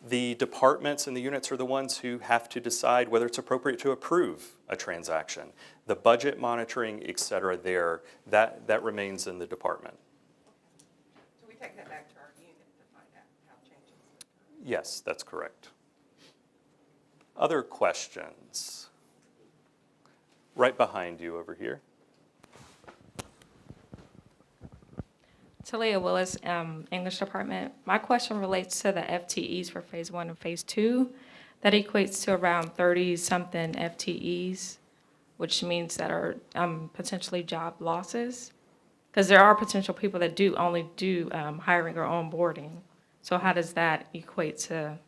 The departments and the units are the ones who have to decide whether it's appropriate to approve a transaction. The budget monitoring, et cetera, that remains in the department. So we take that back to our unit to find out how changes occur. Yes, that's correct. Other questions? Right behind you over here. Talia Willis, English department. My question relates to the FTEs for phase 1 and phase 2. That equates to around 30-something FTEs, which means that are potentially job losses. Because there are potential people that only do hiring or onboarding. So how does that equate to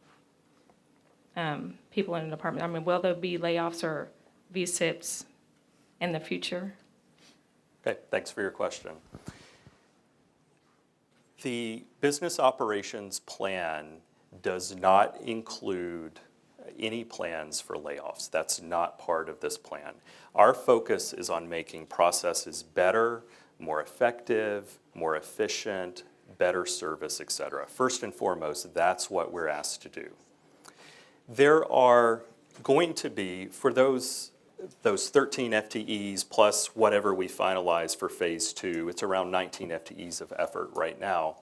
people in the department? I mean, will there be layoffs or VSIPs in the future? Okay, thanks for your question. The business operations plan does not include any plans for layoffs. That's not part of this plan. Our focus is on making processes better, more effective, more efficient, better service, et cetera. First and foremost, that's what we're asked to do. There are going to be, for those 13 FTEs plus whatever we finalize for phase 2, it's around 19 FTEs of effort right now.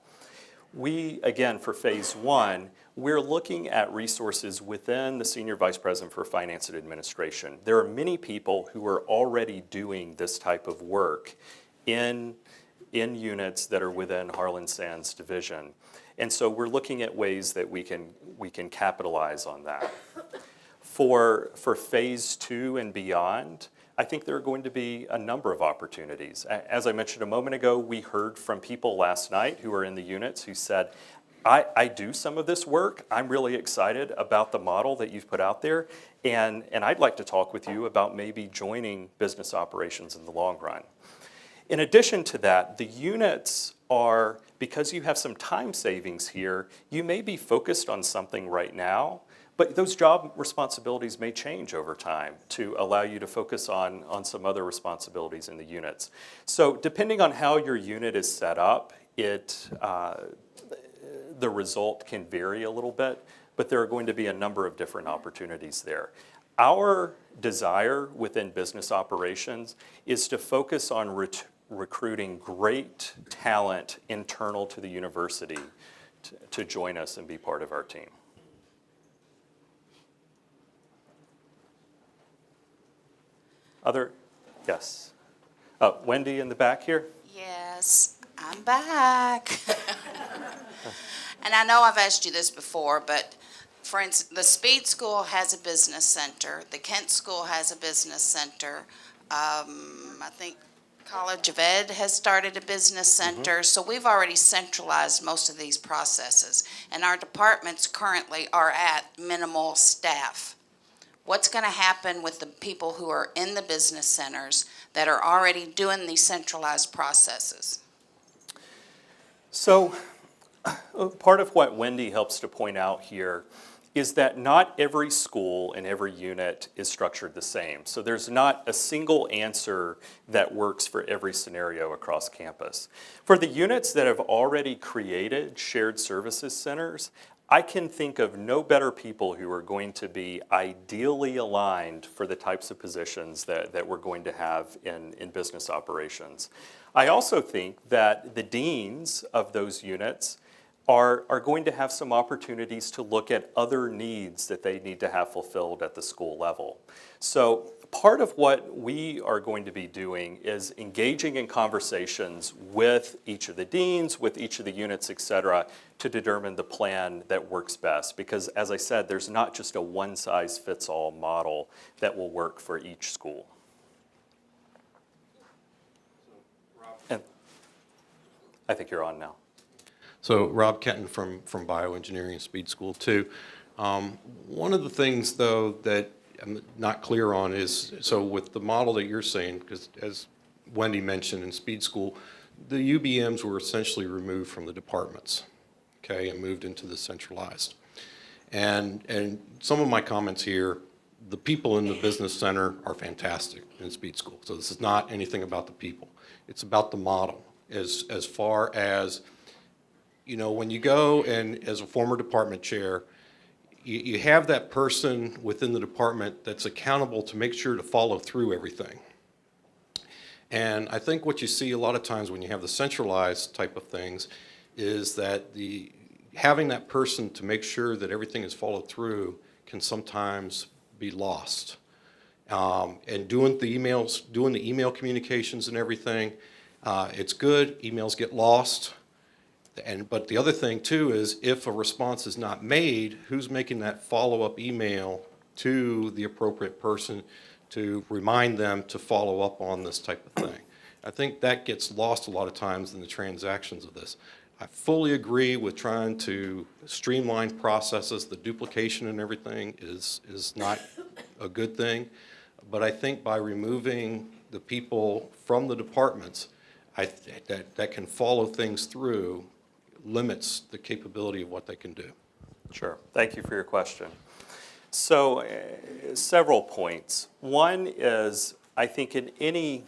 Again, for phase 1, we're looking at resources within the Senior Vice President for Finance and Administration. There are many people who are already doing this type of work in units that are within Harlan Sand's division. And so we're looking at ways that we can capitalize on that. For phase 2 and beyond, I think there are going to be a number of opportunities. As I mentioned a moment ago, we heard from people last night who are in the units who said, I do some of this work. I'm really excited about the model that you've put out there, and I'd like to talk with you about maybe joining business operations in the long run. In addition to that, the units are, because you have some time savings here, you may be focused on something right now, but those job responsibilities may change over time to allow you to focus on some other responsibilities in the units. So depending on how your unit is set up, the result can vary a little bit, but there are going to be a number of different opportunities there. Our desire within business operations is to focus on recruiting great talent internal to the university to join us and be part of our team. Yes. Wendy in the back here? Yes, I'm back. And I know I've asked you this before, but for instance, the Speed School has a business center. The Kent School has a business center. I think College of Ed has started a business center. So we've already centralized most of these processes. And our departments currently are at minimal staff. What's going to happen with the people who are in the business centers that are already doing these centralized processes? So part of what Wendy helps to point out here is that not every school and every unit is structured the same. So there's not a single answer that works for every scenario across campus. For the units that have already created shared services centers, I can think of no better people who are going to be ideally aligned for the types of positions that we're going to have in business operations. I also think that the deans of those units are going to have some opportunities to look at other needs that they need to have fulfilled at the school level. So part of what we are going to be doing is engaging in conversations with each of the deans, with each of the units, et cetera, to determine the plan that works best. Because as I said, there's not just a one-size-fits-all model that will work for each school. And I think you're on now. So Rob Kenton from Bioengineering and Speed School too. One of the things though that I'm not clear on is, so with the model that you're saying, because as Wendy mentioned in Speed School, the UBMs were essentially removed from the departments, okay, and moved into the centralized. And some of my comments here, the people in the business center are fantastic in Speed School. So this is not anything about the people. It's about the model as far as, you know, when you go and as a former department chair, you have that person within the department that's accountable to make sure to follow through everything. And I think what you see a lot of times when you have the centralized type of things is that having that person to make sure that everything is followed through can sometimes be lost. And doing the email communications and everything, it's good, emails get lost. But the other thing too is if a response is not made, who's making that follow-up email to the appropriate person to remind them to follow up on this type of thing? I think that gets lost a lot of times in the transactions of this. I fully agree with trying to streamline processes. The duplication and everything is not a good thing. But I think by removing the people from the departments that can follow things through limits the capability of what they can do. Sure. Thank you for your question. So several points. One is, I think in any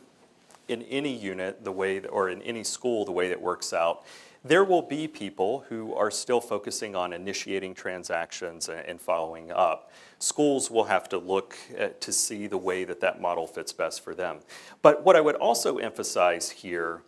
unit, the way, or in any school, the way that works out, there will be people who are still focusing on initiating transactions and following up. Schools will have to look to see the way that model fits best for them. But what I would also emphasize here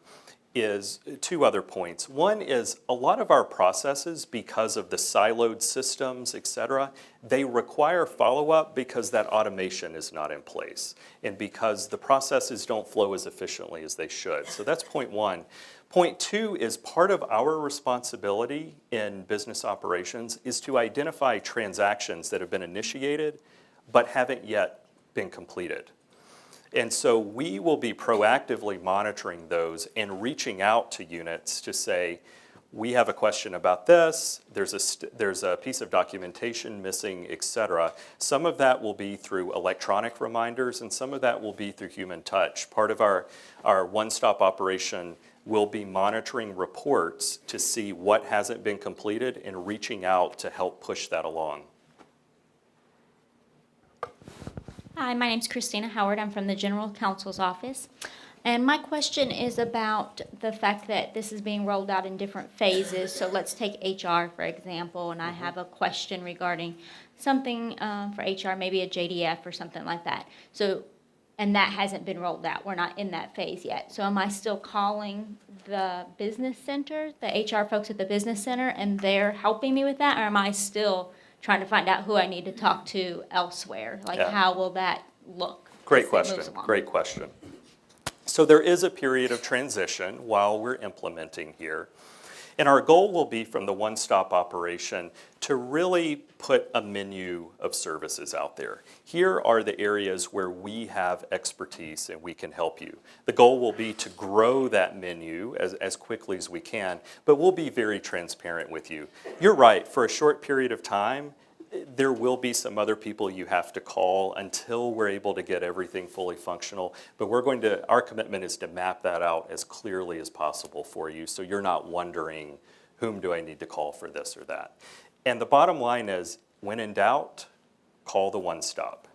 is two other points. One is a lot of our processes, because of the siloed systems, et cetera, they require follow-up because that automation is not in place and because the processes don't flow as efficiently as they should. So that's point one. Point two is part of our responsibility in business operations is to identify transactions that have been initiated but haven't yet been completed. And so we will be proactively monitoring those and reaching out to units to say, we have a question about this, there's a piece of documentation missing, et cetera. Some of that will be through electronic reminders and some of that will be through human touch. Part of our one-stop operation will be monitoring reports to see what hasn't been completed and reaching out to help push that along. Hi, my name's Christina Howard. I'm from the General Counsel's Office. And my question is about the fact that this is being rolled out in different phases. So let's take HR, for example, and I have a question regarding something for HR, maybe a JDF or something like that. So, and that hasn't been rolled out. We're not in that phase yet. So am I still calling the business center, the HR folks at the business center, and they're helping me with that? Or am I still trying to find out who I need to talk to elsewhere? Like, Yeah. how will that look? Great as it question, moves along? great question. So there is a period of transition while we're implementing here. And our goal will be from the one-stop operation to really put a menu of services out there. Here are the areas where we have expertise and we can help you. The goal will be to grow that menu as quickly as we can, but we'll be very transparent with you. You're right, for a short period of time, there will be some other people you have to call until we're able to get everything fully functional. But our commitment is to map that out as clearly as possible for you so you're not wondering, whom do I need to call for this or that? And the bottom line is, when in doubt, call the one-stop.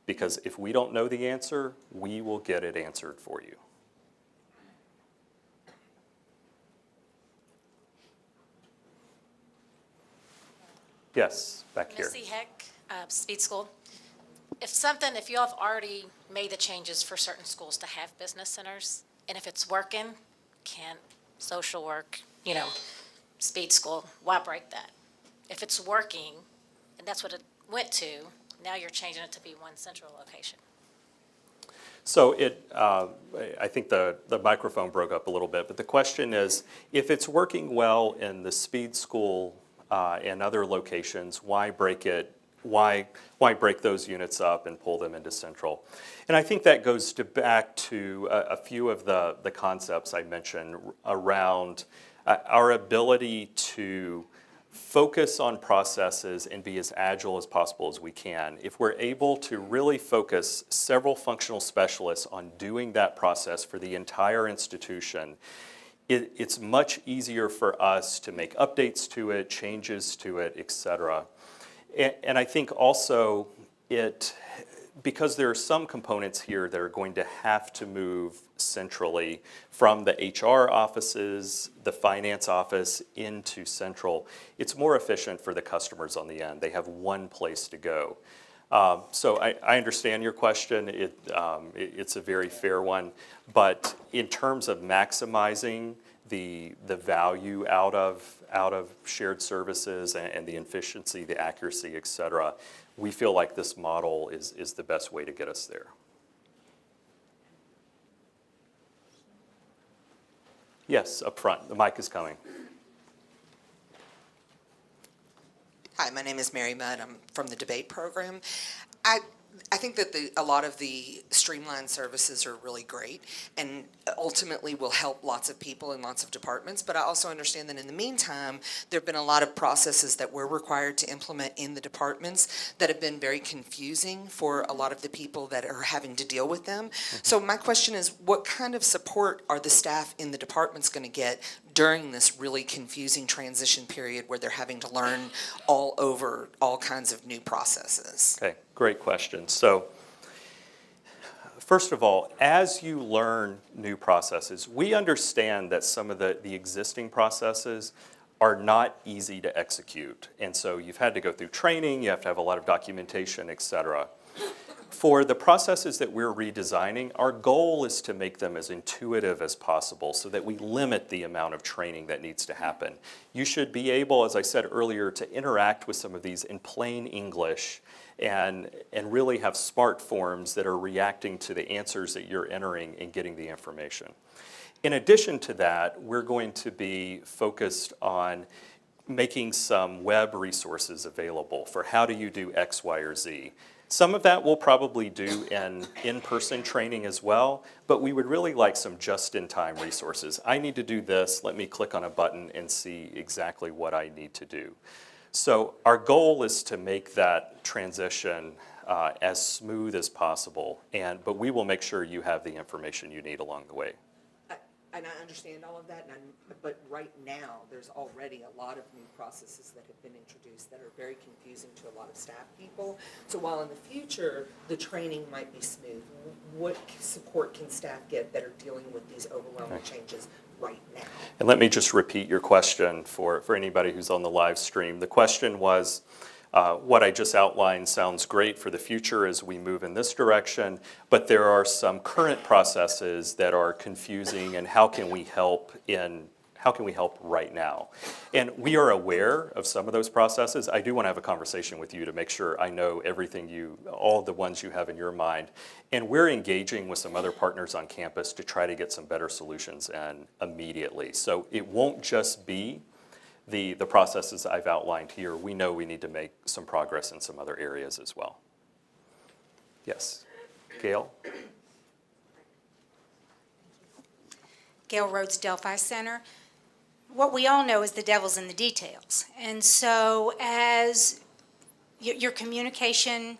Because if we don't know the answer, we will get it answered for you. Yes, back here. Missy Heck, Speed School. If you have already made the changes for certain schools to have business centers, and if it's working, can't social work, Speed School, why break that? If it's working, and that's what it went to, now you're changing it to be one central location. So I think the microphone broke up a little bit, but the question is, if it's working well in the Speed School and other locations, why break it? Why break those units up and pull them into central? And I think that goes back to a few of the concepts I mentioned around our ability to focus on processes and be as agile as possible as we can. If we're able to really focus several functional specialists on doing that process for the entire institution, it's much easier for us to make updates to it, changes to it, et cetera. And I think also because there are some components here that are going to have to move centrally from the HR offices, the finance office into central, it's more efficient for the customers on the end. They have one place to go. So I understand your question. It's a very fair one. But in terms of maximizing the value out of shared services and the efficiency, the accuracy, et cetera, we feel like this model is the best way to get us there. Yes, up front. The mic is coming. Hi, my name is Mary Mudd. I'm from the debate program. I think that a lot of the streamlined services are really great and ultimately will help lots of people in lots of departments, but I also understand that in the meantime, there have been a lot of processes that we're required to implement in the departments that have been very confusing for a lot of the people that are having to deal with them. So my question is, what kind of support are the staff in the departments going to get during this really confusing transition period where they're having to learn all over all kinds of new processes? Okay, great question. So first of all, as you learn new processes, we understand that some of the existing processes are not easy to execute. And so you've had to go through training, you have to have a lot of documentation, et cetera. For the processes that we're redesigning, our goal is to make them as intuitive as possible so that we limit the amount of training that needs to happen. You should be able, as I said earlier, to interact with some of these in plain English and really have smart forms that are reacting to the answers that you're entering and getting the information. In addition to that, we're going to be focused on making some web resources available for how do you do X, Y, or Z. Some of that we'll probably do in-person training as well, but we would really like some just-in-time resources. I need to do this, let me click on a button and see exactly what I need to do. So our goal is to make that transition as smooth as possible, but we will make sure you have the information you need along the way. And I understand all of that, but right now, there's already a lot of new processes that have been introduced that are very confusing to a lot of staff people. So while in the future, the training might be smooth, what support can staff get that are dealing with these overwhelming changes right now? And let me just repeat your question for anybody who's on the live stream. The question was, what I just outlined sounds great for the future as we move in this direction, but there are some current processes that are confusing, and how can we help in we help right now? And we are aware of some of those processes. I do want to have a conversation with you to make sure I know everything all the ones you have in your mind. And we're engaging with some other partners on campus to try to get some better solutions and immediately. So it won't just be the processes I've outlined here. We know we need to make some progress in some other areas as well. Yes, Gail? Gail Rhodes, Delphi Center. What we all know is the devil's in the details. And so as your communication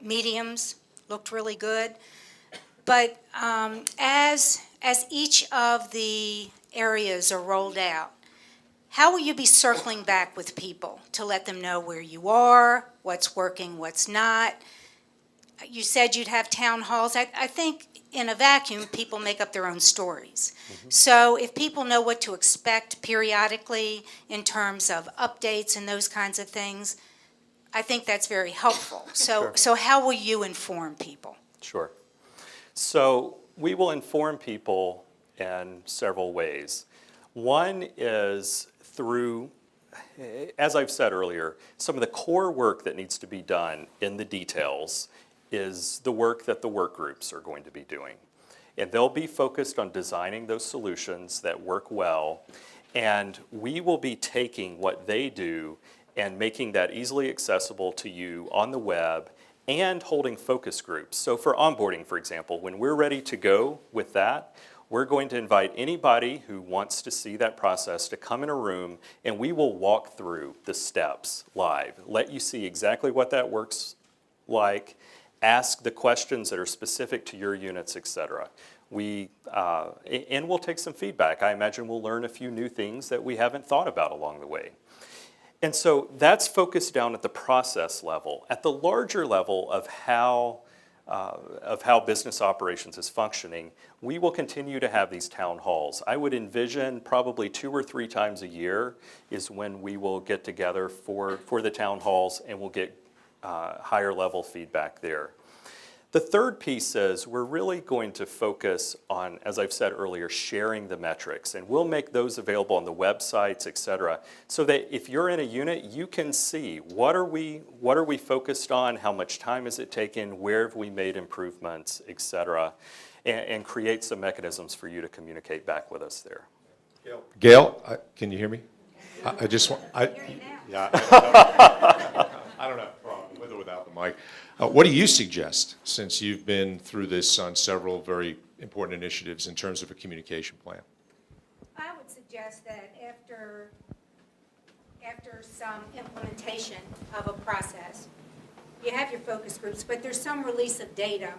mediums looked really good, but as each of the areas are rolled out, how will you be circling back with people to let them know where you are, what's working, what's not? You said you'd have town halls. I think in a vacuum, people make up their own stories. So if people know what to expect periodically in terms of updates and those kinds of things, I think that's very helpful. So how will you inform people? Sure. So we will inform people in several ways. One is through, as I've said earlier, some of the core work that needs to be done in the details is the work that the work groups are going to be doing. And they'll be focused on designing those solutions that work well, and we will be taking what they do and making that easily accessible to you on the web and holding focus groups. So for onboarding, for example, when we're ready to go with that, we're going to invite anybody who wants to see that process to come in a room, and we will walk through the steps live, let you see exactly what that works like, ask the questions that are specific to your units, et cetera. And we'll take some feedback. I imagine we'll learn a few new things that we haven't thought about along the way. And so that's focused down at the process level. At the larger level of how business operations is functioning, we will continue to have these town halls. I would envision probably 2 or 3 times a year is when we will get together for the town halls, and we'll get higher level feedback there. The third piece is we're really going to focus on, as I've said earlier, sharing the metrics, and we'll make those available on the websites, et cetera, so that if you're in a unit, you can see what are we focused on, how much time has it taken, where have we made improvements, et cetera, and create some mechanisms for you to communicate back with us there. Gail, can you hear me? I just want, yeah, I don't have a problem with or without the mic. What do you suggest, since you've been through this on several very important initiatives in terms of a communication plan? I would suggest that after some implementation of a process, you have your focus groups, but there's some release of data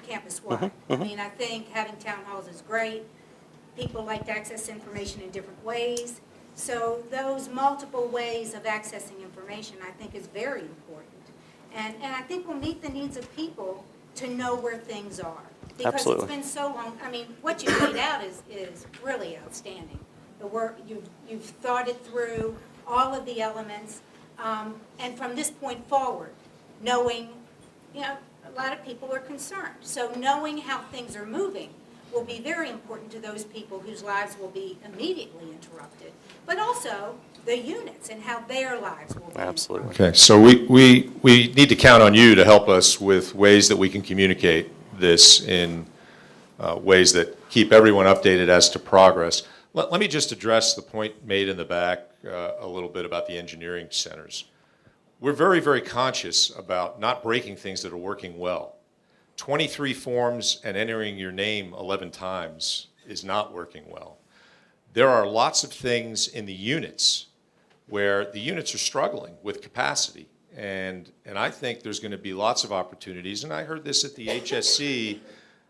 campus-wide. I mean, I think having town halls is great. People like to access information in different ways. So those multiple ways of accessing information, I think, is very important. And I think will meet the needs of people to know where things are. Because Absolutely. It's been so long. I mean, what you've laid out is really outstanding. The work, you've thought it through, all of the elements. And from this point forward, knowing, a lot of people are concerned. So knowing how things are moving will be very important to those people whose lives will be immediately interrupted, but also the units and how their lives will be. Absolutely. Okay, so we need to count on you to help us with ways that we can communicate this in ways that keep everyone updated as to progress. Let me just address the point made in the back a little bit about the engineering centers. We're very, very conscious about not breaking things that are working well. 23 forms and entering your name 11 times is not working well. There are lots of things in the units where the units are struggling with capacity. And I think there's going to be lots of opportunities, and I heard this at the HSC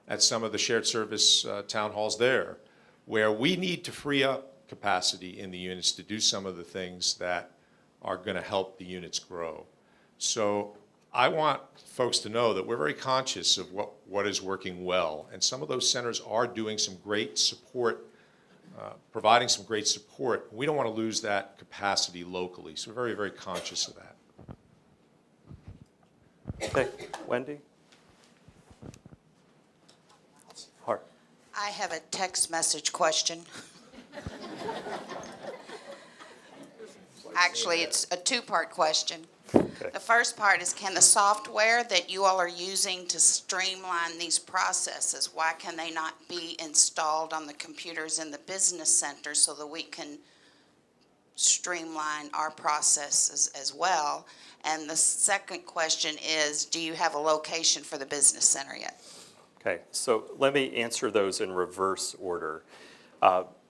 at some of the shared service town halls there, where we need to free up capacity in the units to do some of the things that are going to help the units grow. So I want folks to know that we're very conscious of what is working well, and some of those centers are doing some great support, providing some great support. We don't want to lose that capacity locally, so we're very, very conscious of that. Okay, Wendy? Hart. I have a text message question. Actually, it's a two-part question. The first part is, can the software that you all are using to streamline these processes, why can they not be installed on the computers in the business center so that we can streamline our processes as well? And the second question is, do you have a location for the business center yet? Okay, so let me answer those in reverse order.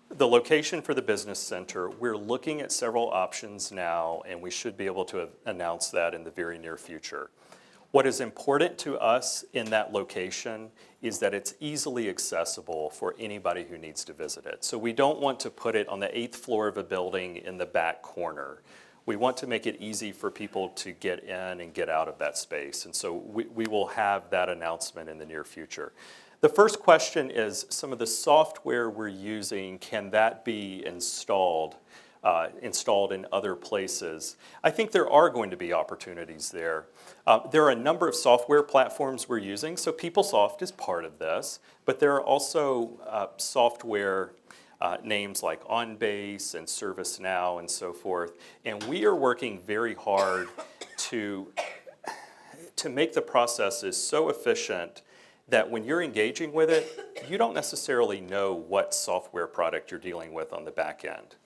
The location for the business center, we're looking at several options now, and we should be able to announce that in the very near future. What is important to us in that location is that it's easily accessible for anybody who needs to visit it. So we don't want to put it on the 8th floor of a building in the back corner. We want to make it easy for people to get in and get out of that space. And so we will have that announcement in the near future. The first question is, some of the software we're using, can that be installed in other places? I think there are going to be opportunities there. There are a number of software platforms we're using, so PeopleSoft is part of this, but there are also software names like OnBase and ServiceNow and so forth, and we are working very hard to make the processes so efficient that when you're engaging with it, you don't necessarily know what software product you're dealing with on the back end.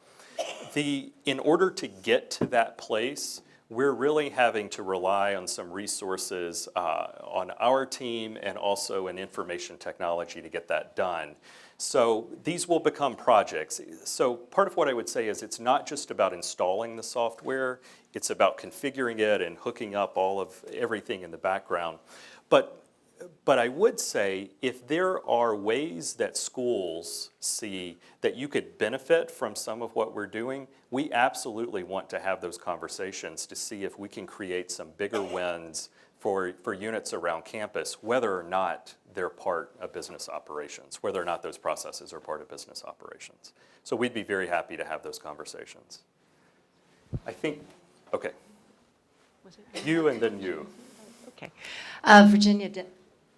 In order to get to that place, we're really having to rely on some resources on our team and also in information technology to get that done. So these will become projects. So part of what I would say is, it's not just about installing the software, it's about configuring it and hooking up all of everything in the background. But I would say, if there are ways that schools see that you could benefit from some of what we're doing, we absolutely want to have those conversations to see if we can create some bigger wins for units around campus, whether or not they're part of business operations, whether or not those processes are part of business operations. So we'd be very happy to have those conversations. I think, okay. You and then you. Okay.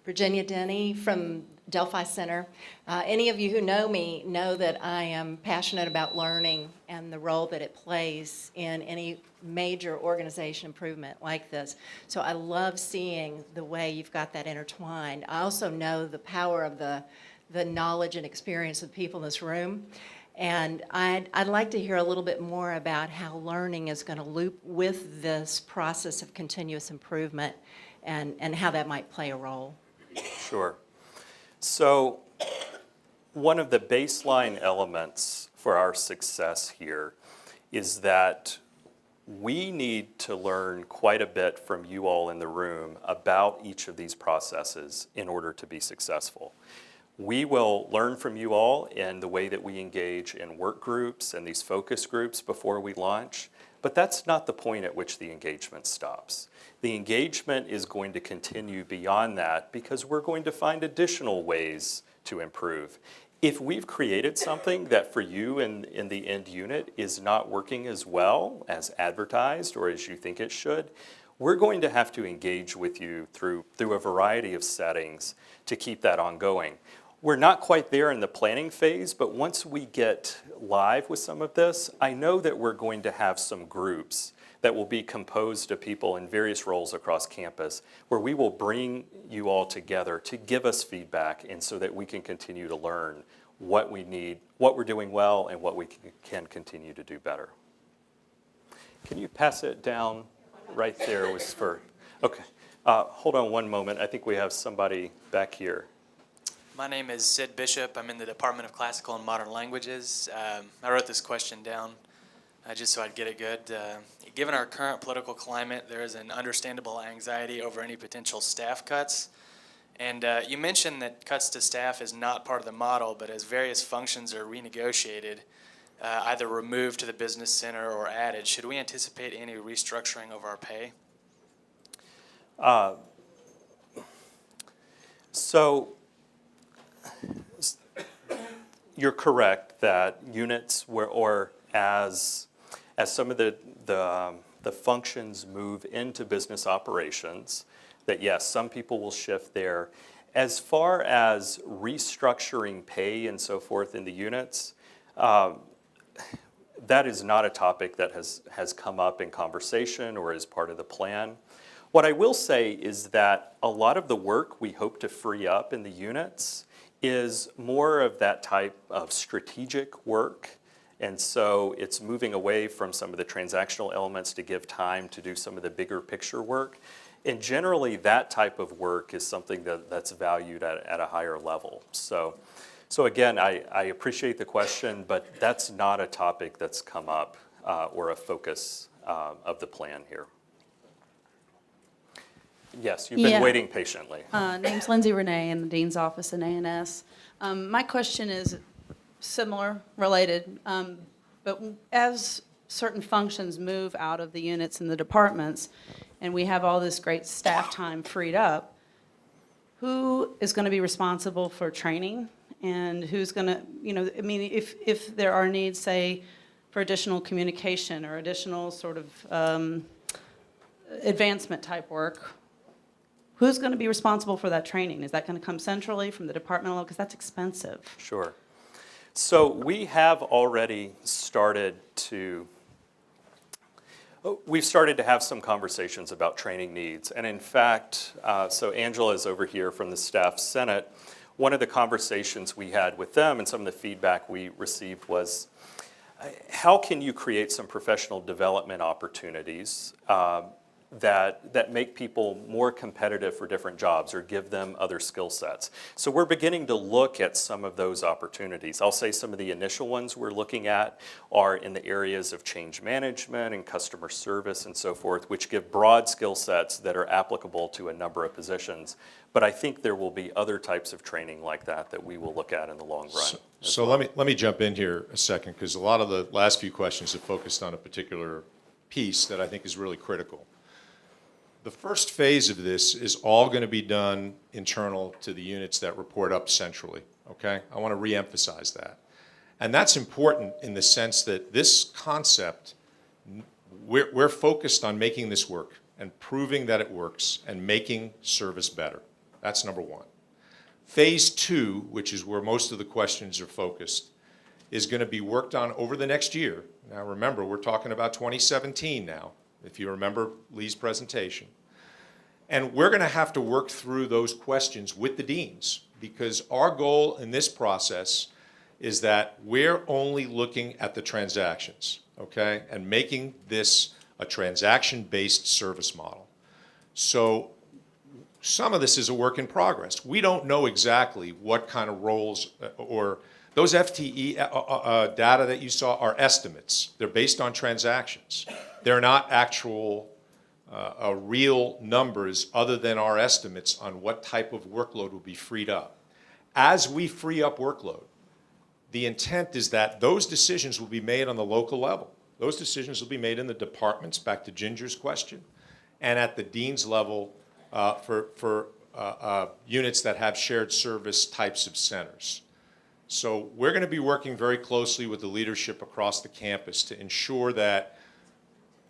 Virginia Denny from Delphi Center. Any of you who know me know that I am passionate about learning and the role that it plays in any major organization improvement like this. So I love seeing the way you've got that intertwined. I also know the power of the knowledge and experience of the people in this room. And I'd like to hear a little bit more about how learning is going to loop with this process of continuous improvement and how that might play a role. Sure. So one of the baseline elements for our success here is that we need to learn quite a bit from you all in the room about each of these processes in order to be successful. We will learn from you all in the way that we engage in work groups and these focus groups before we launch, but that's not the point at which the engagement stops. The engagement is going to continue beyond that because we're going to find additional ways to improve. If we've created something that for you in the end unit is not working as well as advertised or as you think it should, we're going to have to engage with you through a variety of settings to keep that ongoing. We're not quite there in the planning phase, but once we get live with some of this, I know that we're going to have some groups that will be composed of people in various roles across campus, where we will bring you all together to give us feedback, and so that we can continue to learn what we need, what we're doing well, and what we can continue to do better. Can you pass it down right there? Okay, hold on one moment. I think we have somebody back here. My name is Sid Bishop. I'm in the Department of Classical and Modern Languages. I wrote this question down just so I'd get it good. Given our current political climate, there is an understandable anxiety over any potential staff cuts. And you mentioned that cuts to staff is not part of the model, but as various functions are renegotiated, either removed to the business center or added, should we anticipate any restructuring of our pay? So you're correct that units or as some of the functions move into business operations, that yes, some people will shift there. As far as restructuring pay and so forth in the units, That is not a topic that has come up in conversation or is part of the plan. What I will say is that a lot of the work we hope to free up in the units is more of that type of strategic work. And so it's moving away from some of the transactional elements to give time to do some of the bigger picture work. And generally, that type of work is something that's valued at a higher level. So again, I appreciate the question, but that's not a topic that's come up or a focus of the plan here. Yes, you've been waiting patiently. Name's Lindsay Renee in the Dean's Office in A&S. My question is similar, related, but as certain functions move out of the units and the departments, and we have all this great staff time freed up, who is going to be responsible for training? And who's going to, I mean, if there are needs, say, for additional communication or additional sort of advancement type work, who's going to be responsible for that training? Is that going to come centrally from the department level? Because that's expensive. Sure. So we have already started to, we've started to have some conversations about training needs. And in fact, so Angela is over here from the Staff Senate. One of the conversations we had with them and some of the feedback we received was, how can you create some professional development opportunities that make people more competitive for different jobs or give them other skill sets? So we're beginning to look at some of those opportunities. I'll say some of the initial ones we're looking at are in the areas of change management and customer service and so forth, which give broad skill sets that are applicable to a number of positions. But I think there will be other types of training like that we will look at in the long run. So let me jump in here a second, because a lot of the last few questions have focused on a particular piece that I think is really critical. The first phase of this is all going to be done internal to the units that report up centrally, okay? I want to reemphasize that. And that's important in the sense that this concept, we're focused on making this work and proving that it works and making service better. That's number one. Phase two, which is where most of the questions are focused, is going to be worked on over the next year. Now remember, we're talking about 2017 now, if you remember Lee's presentation. And we're going to have to work through those questions with the deans, because our goal in this process is that we're only looking at the transactions, okay, and making this a transaction-based service model. So some of this is a work in progress. We don't know exactly what kind of roles or those FTE data that you saw are estimates. They're based on transactions. They're not actual real numbers other than our estimates on what type of workload will be freed up. As we free up workload, the intent is that those decisions will be made on the local level. Those decisions will be made in the departments, back to Ginger's question, and at the dean's level for units that have shared service types of centers. So we're going to be working very closely with the leadership across the campus to ensure that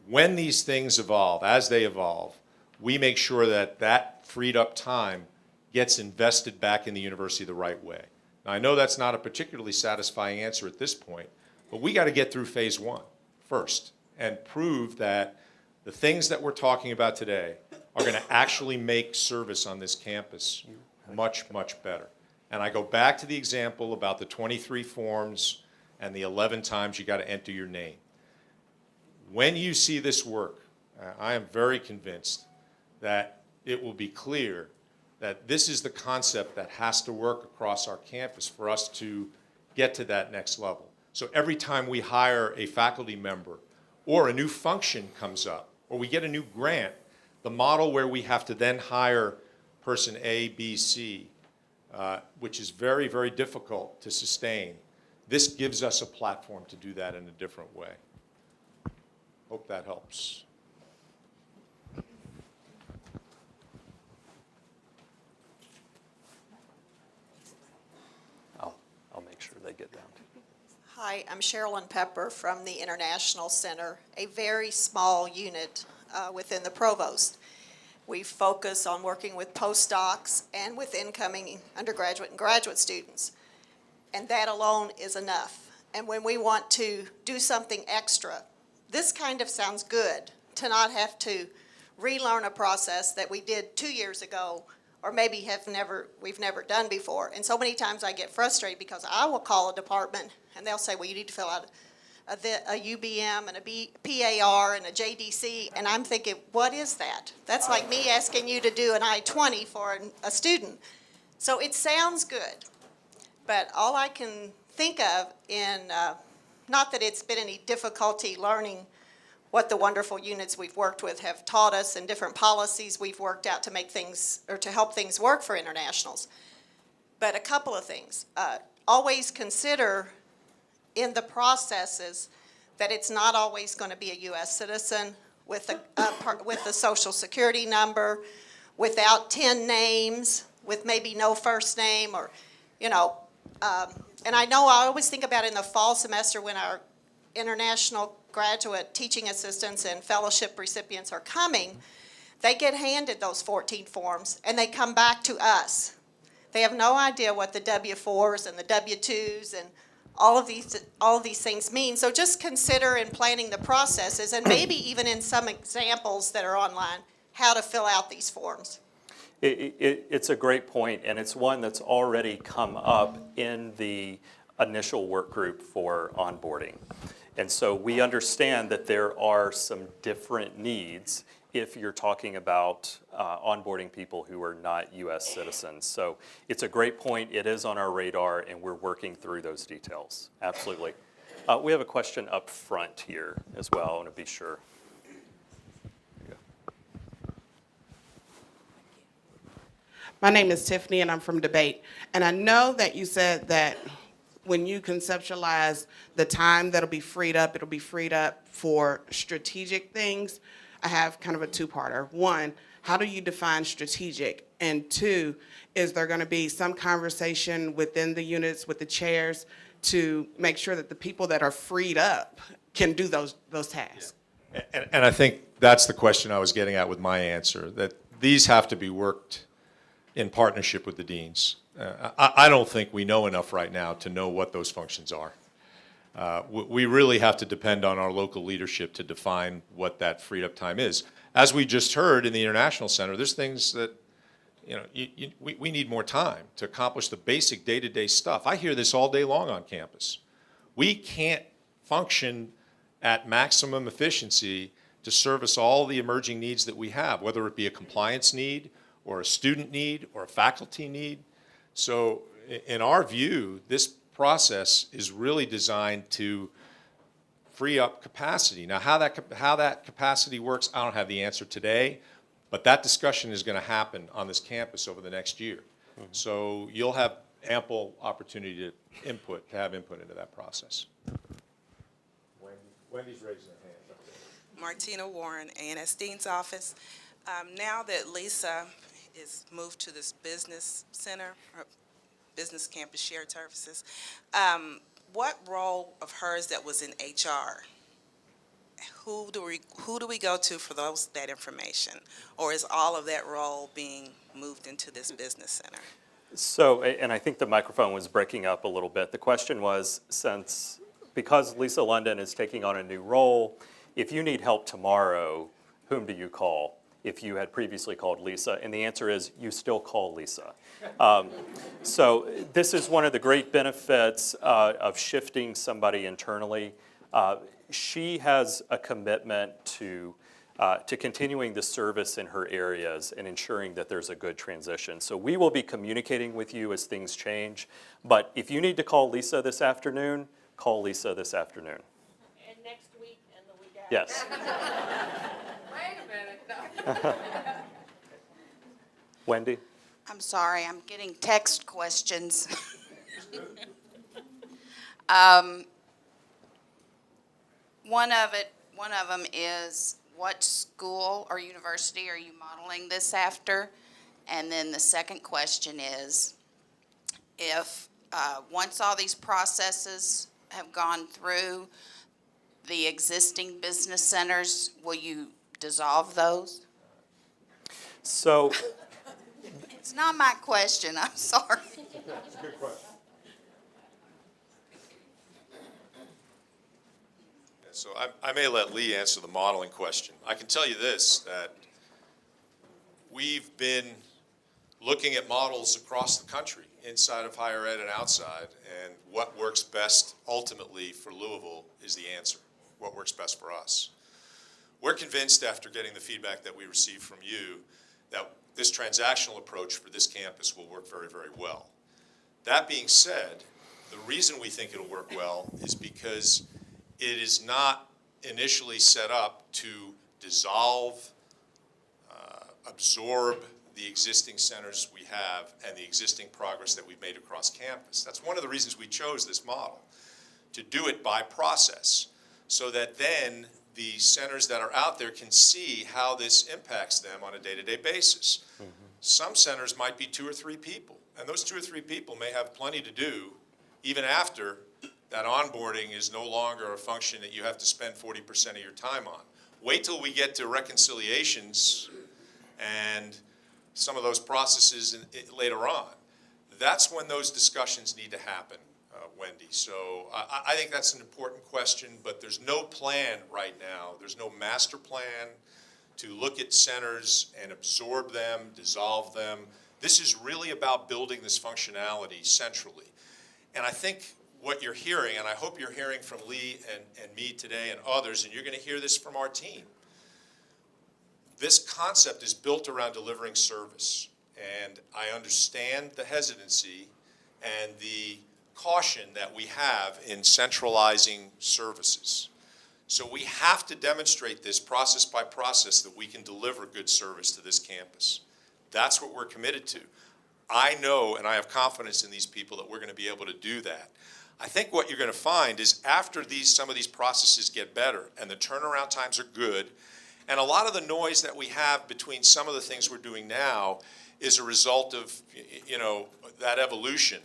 when these things evolve, as they evolve, we make sure that that freed up time gets invested back in the university the right way. Now, I know that's not a particularly satisfying answer at this point, but we got to get through phase one first and prove that the things that we're talking about today are going to actually make service on this campus much, much better. And I go back to the example about the 23 forms and the 11 times you got to enter your name. When you see this work, I am very convinced that it will be clear that this is the concept that has to work across our campus for us to get to that next level. So every time we hire a faculty member or a new function comes up or we get a new grant, the model where we have to then hire person A, B, C, which is very, very difficult to sustain, this gives us a platform to do that in a different way. Hope that helps. I'll make sure they get down to you. Hi, I'm Sherilyn Pepper from the International Center, a very small unit within the provost. We focus on working with postdocs and with incoming undergraduate and graduate students, and that alone is enough. and when we want to do something extra, this kind of sounds good, to not have to relearn a process that we did 2 years ago, or maybe we've never done before. And so many times I get frustrated because I will call a department and they'll say, well, you need to fill out a UBM and a PAR and a JDC, and I'm thinking, what is that? That's like me asking you to do an I-20 for a student. So it sounds good, but all I can think of not that it's been any difficulty learning what the wonderful units we've worked with have taught us and different policies we've worked out to make things, or to help things work for internationals. But a couple of things. Always consider in the processes that it's not always going to be a U.S. citizen with a social security number, without 10 names, with maybe no first name, or, and I know I always think about in the fall semester when our international graduate teaching assistants and fellowship recipients are coming, they get handed those 14 forms and they come back to us. They have no idea what the W-4s and the W-2s and all of these things mean. So just consider in planning the processes, and maybe even in some examples that are online, how to fill out these forms. It's a great point, and it's one that's already come up in the initial work group for onboarding. And so we understand that there are some different needs if you're talking about onboarding people who are not U.S. citizens. So it's a great point. It is on our radar, and we're working through those details. Absolutely. We have a question up front here as well. I want to be sure. My name is Tiffany, and I'm from Debate. And I know that you said that when you conceptualize the time that'll be freed up, it'll be freed up for strategic things. I have kind of a two-parter. One, how do you define strategic? And two, is there going to be some conversation within the units with the chairs to make sure that the people that are freed up can do those tasks? And I think that's the question I was getting at with my answer, that these have to be worked in partnership with the deans. I don't think we know enough right now to know what those functions are. We really have to depend on our local leadership to define what that freed up time is. As we just heard in the International Center, there's things that, we need more time to accomplish the basic day-to-day stuff. I hear this all day long on campus. We can't function at maximum efficiency to service all the emerging needs that we have, whether it be a compliance need, or a student need, or a faculty need. So in our view, this process is really designed to free up capacity. Now, how that capacity works, I don't have the answer today, but that discussion is going to happen on this campus over the next year. Mm-hmm. So you'll have ample opportunity to have input into that process. Wendy's raising her hand. Martina Warren, A&S Dean's Office. Now that Lisa is moved to this business center, or business campus shared services, what role of hers that was in HR? Who do we go to for that information? Or is all of that role being moved into this business center? So, and I think the microphone was breaking up a little bit. The question was, because Lisa London is taking on a new role, if you need help tomorrow, whom do you call? If you had previously called Lisa, and the answer is you still call Lisa. So this is one of the great benefits of shifting somebody internally. She has a commitment to continuing the service in her areas and ensuring that there's a good transition. So we will be communicating with you as things change, but if you need to call Lisa this afternoon, call Lisa this afternoon. And next week and the week after. Yes. Wait a minute. Wendy? I'm sorry, I'm getting text questions. One of them is, what school or university are you modeling this after? And then the second question is, if once all these processes have gone through the existing business centers, will you dissolve those? So it's not my question, I'm sorry. That's a good question. So I may let Lee answer the modeling question. I can tell you this, that we've been looking at models across the country, inside of higher ed and outside, and what works best ultimately for Louisville is the answer, what works best for us. We're convinced after getting the feedback that we received from you that this transactional approach for this campus will work very, very well. That being said, the reason we think it'll work well is because it is not initially set up to dissolve, absorb the existing centers we have and the existing progress that we've made across campus. That's one of the reasons we chose this model, to do it by process, so that then the centers that are out there can see how this impacts them on a day-to-day basis. Mm-hmm. Some centers might be 2 or 3 people, and those 2 or 3 people may have plenty to do even after that onboarding is no longer a function that you have to spend 40% of your time on. Wait till we get to reconciliations and some of those processes later on. That's when those discussions need to happen, Wendy. So I think that's an important question, but there's no plan right now. There's no master plan to look at centers and absorb them, dissolve them. This is really about building this functionality centrally. And I think what you're hearing, and I hope you're hearing from Lee and me today and others, and you're going to hear this from our team, this concept is built around delivering service. And I understand the hesitancy and the caution that we have in centralizing services. So we have to demonstrate this process by process that we can deliver good service to this campus. That's what we're committed to. I know and I have confidence in these people that we're going to be able to do that. I think what you're going to find is after some of these processes get better and the turnaround times are good, and a lot of the noise that we have between some of the things we're doing now is a result of, that evolution.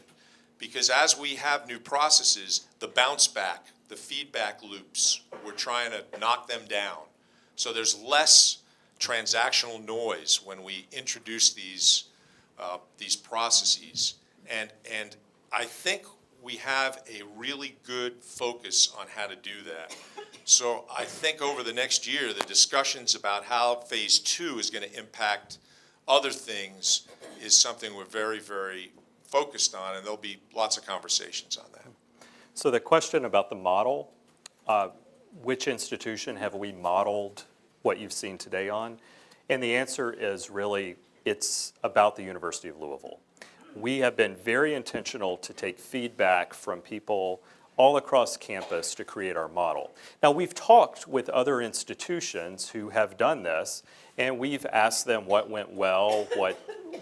Because as we have new processes, the bounce back, the feedback loops, we're trying to knock them down. So there's less transactional noise when we introduce these processes. And I think we have a really good focus on how to do that. So I think over the next year, the discussions about how phase 2 is going to impact other things is something we're very, very focused on, and there'll be lots of conversations on that. So the question about the model, which institution have we modeled what you've seen today on? And the answer is really, it's about the University of Louisville. We have been very intentional to take feedback from people all across campus to create our model. Now, we've talked with other institutions who have done this, and we've asked them what went well,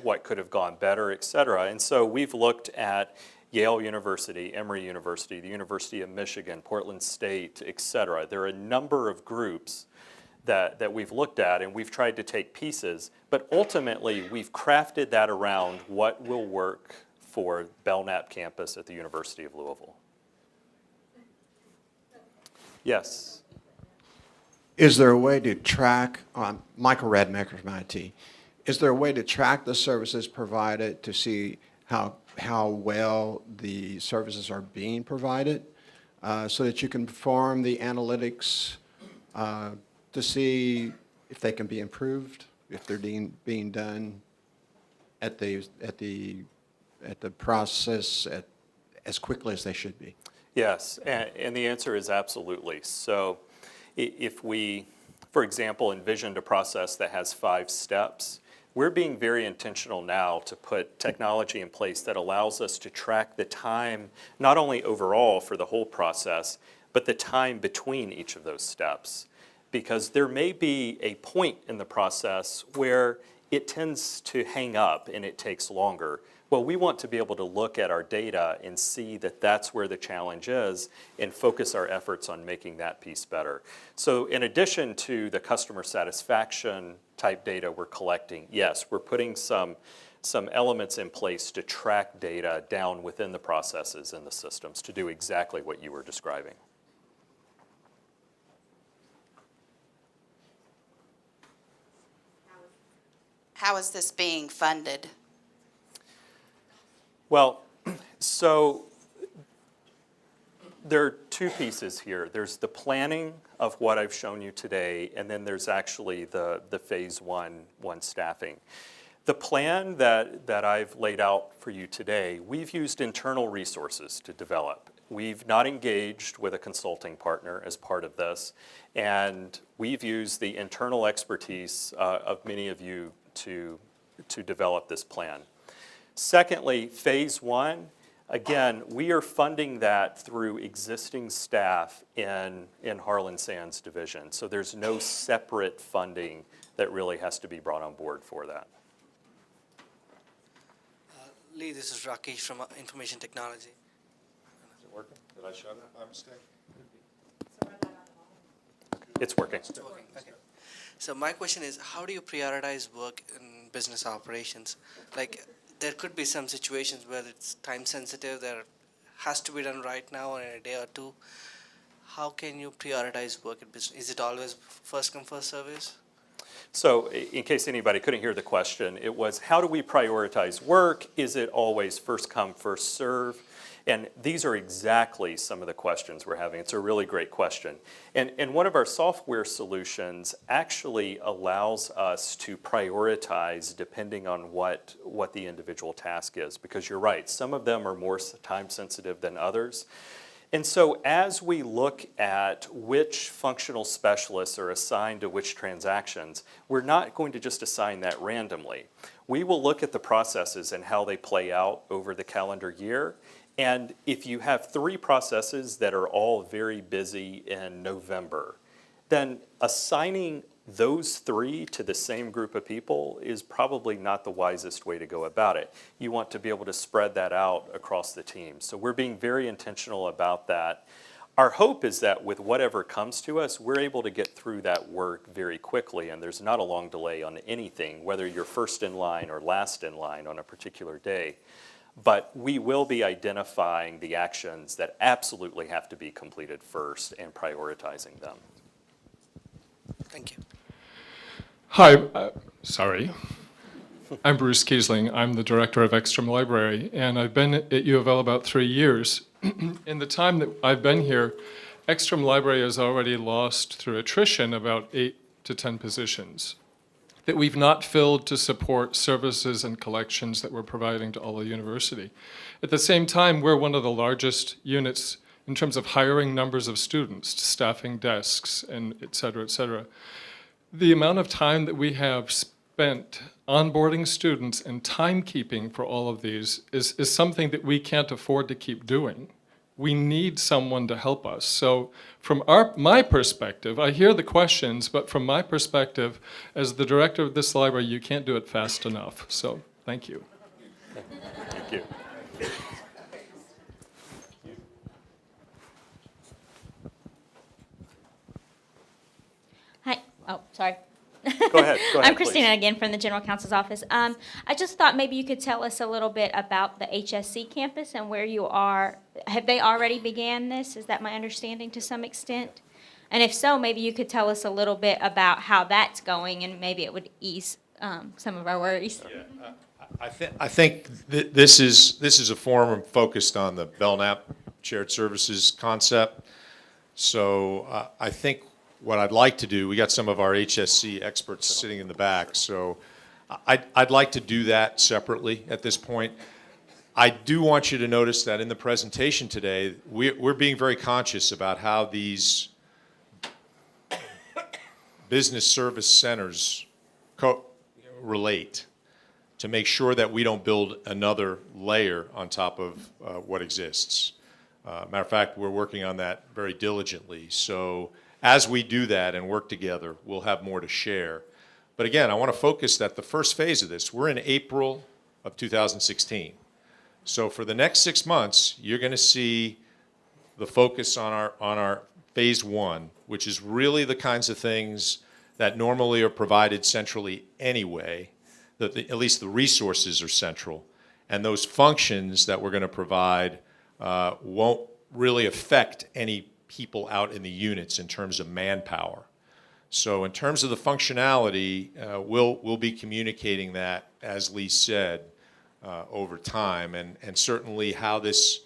what could have gone better, et cetera. And so we've looked at Yale University, Emory University, the University of Michigan, Portland State, et cetera. There are a number of groups that we've looked at, and we've tried to take pieces, but ultimately we've crafted that around what will work for Belknap campus at the University of Louisville. Yes. Is there a way to track, Michael Radmacher from IT, is there a way to track the services provided to see how well the services are being provided so that you can perform the analytics to see if they can be improved, if they're being done at the process as quickly as they should be? Yes, and the answer is absolutely. So if we, for example, envisioned a process that has 5 steps, we're being very intentional now to put technology in place that allows us to track the time, not only overall for the whole process, but the time between each of those steps. Because there may be a point in the process where it tends to hang up and it takes longer. Well, we want to be able to look at our data and see that that's where the challenge is and focus our efforts on making that piece better. So in addition to the customer satisfaction type data we're collecting, yes, we're putting some elements in place to track data down within the processes and the systems to do exactly what you were describing. How is this being funded? Well, so there are two pieces here. There's the planning of what I've shown you today, and then there's actually the phase one staffing. The plan that I've laid out for you today, we've used internal resources to develop. We've not engaged with a consulting partner as part of this, and we've used the internal expertise of many of you to develop this plan. Secondly, phase one, again, we are funding that through existing staff in Harlan Sands Division. So there's no separate funding that really has to be brought on board for that. Lee, this is Rakesh from Information Technology. Is it working? Did I show that by mistake? It's working. Okay. So my question is, how do you prioritize work in business operations? Like, there could be some situations where it's time sensitive, that has to be done right now or in a day or two. How can you prioritize work in business? Is it always first come, first service? So in case anybody couldn't hear the question, it was how do we prioritize work? Is it always first come, first serve? And these are exactly some of the questions we're having. It's a really great question. And one of our software solutions actually allows us to prioritize depending on what the individual task is. Because you're right, some of them are more time sensitive than others. And so as we look at which functional specialists are assigned to which transactions, we're not going to just assign that randomly. We will look at the processes and how they play out over the calendar year. And if you have 3 processes that are all very busy in November, then assigning those 3 to the same group of people is probably not the wisest way to go about it. You want to be able to spread that out across the team. So we're being very intentional about that. Our hope is that with whatever comes to us, we're able to get through that work very quickly, and there's not a long delay on anything, whether you're first in line or last in line on a particular day. But we will be identifying the actions that absolutely have to be completed first and prioritizing them. Thank you. Hi, sorry. I'm Bruce Kiesling. I'm the director of Ekstrom Library, and I've been at U of L about 3 years. In the time that I've been here, Ekstrom Library has already lost through attrition about 8 to 10 positions that we've not filled to support services and collections that we're providing to all the university. At the same time, we're one of the largest units in terms of hiring numbers of students, staffing desks, and et cetera, et cetera. The amount of time that we have spent onboarding students and timekeeping for all of these is something that we can't afford to keep doing. We need someone to help us. So from my perspective, I hear the questions, but from my perspective, as the director of this library, you can't do it fast enough. So thank you. Thank you. Hi. Oh, sorry. Go ahead. I'm Christina please. again from the General Counsel's Office. I just thought maybe you could tell us a little bit about the HSC campus and where you are. Have they already began this? Is that my understanding to some extent? And if so, maybe you could tell us a little bit about how that's going, and maybe it would ease some of our worries. Yeah, I think this is a forum focused on the Belknap shared services concept. So I think what I'd like to do, we got some of our HSC experts sitting in the back, so I'd like to do that separately at this point. I do want you to notice that in the presentation today, we're being very conscious about how these business service centers relate to make sure that we don't build another layer on top of what exists. Matter of fact, we're working on that very diligently. So as we do that and work together, we'll have more to share. But again, I want to focus that the first phase of this, we're in April of 2016. So for the next 6 months, you're going to see the focus on our phase 1, which is really the kinds of things that normally are provided centrally anyway, that at least the resources are central. And those functions that we're going to provide won't really affect any people out in the units in terms of manpower. So in terms of the functionality, we'll be communicating that, as Lee said, over time, and certainly how this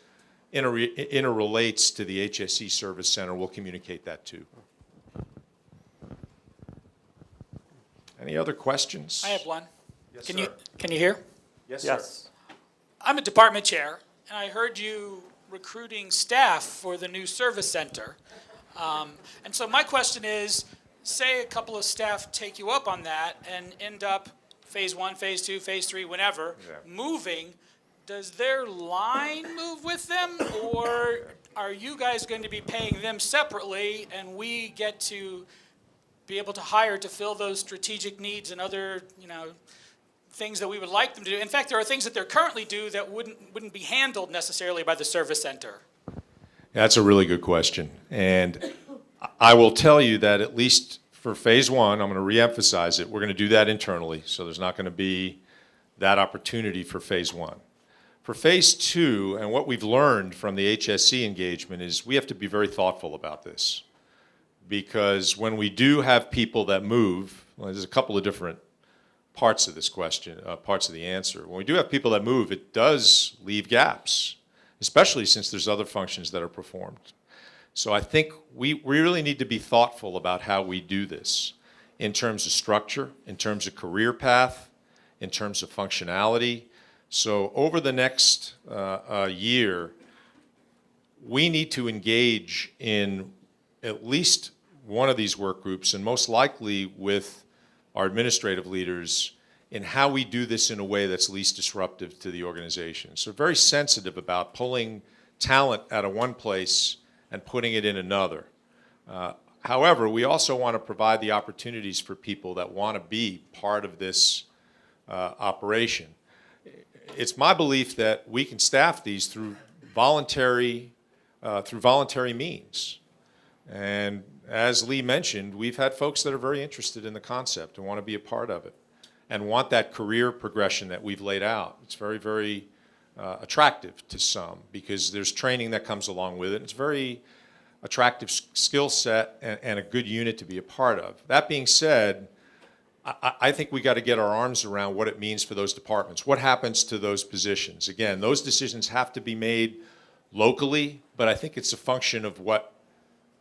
interrelates to the HSE Service Center, we'll communicate that too. Any other questions? I have one. Yes, Can sir. you hear? Yes, Yes. I'm a department chair, and I heard you recruiting staff for the new service center. And so my question is, say a couple of staff take you up on that and end up phase 1, phase 2, phase 3, whenever, moving, does their line move with them, or are you guys going to be paying them separately and we get to be able to hire to fill those strategic needs and other, things that we would like them to do? In fact, there are things that they're currently do that wouldn't be handled necessarily by the service center. That's a really good question. And I will tell you that at least for phase 1, I'm going to reemphasize it, we're going to do that internally, so there's not going to be that opportunity for phase 1. For phase 2, and what we've learned from the HSC engagement is we have to be very thoughtful about this. Because when we do have people that move, well, there's a couple of different parts of this question, parts of the answer. When we do have people that move, it does leave gaps, especially since there's other functions that are performed. So I think we really need to be thoughtful about how we do this in terms of structure, in terms of career path, in terms of functionality. So over the next year, we need to engage in at least one of these work groups, and most likely with our administrative leaders, in how we do this in a way that's least disruptive to the organization. So very sensitive about pulling talent out of one place and putting it in another. However, we also want to provide the opportunities for people that want to be part of this operation. It's my belief that we can staff these through voluntary means. And as Lee mentioned, we've had folks that are very interested in the concept and want to be a part of it and want that career progression that we've laid out. It's very, very attractive to some because there's training that comes along with it. It's a very attractive skill set and a good unit to be a part of. That being said, I think we got to get our arms around what it means for those departments. What happens to those positions? Again, those decisions have to be made locally, but I think it's a function of what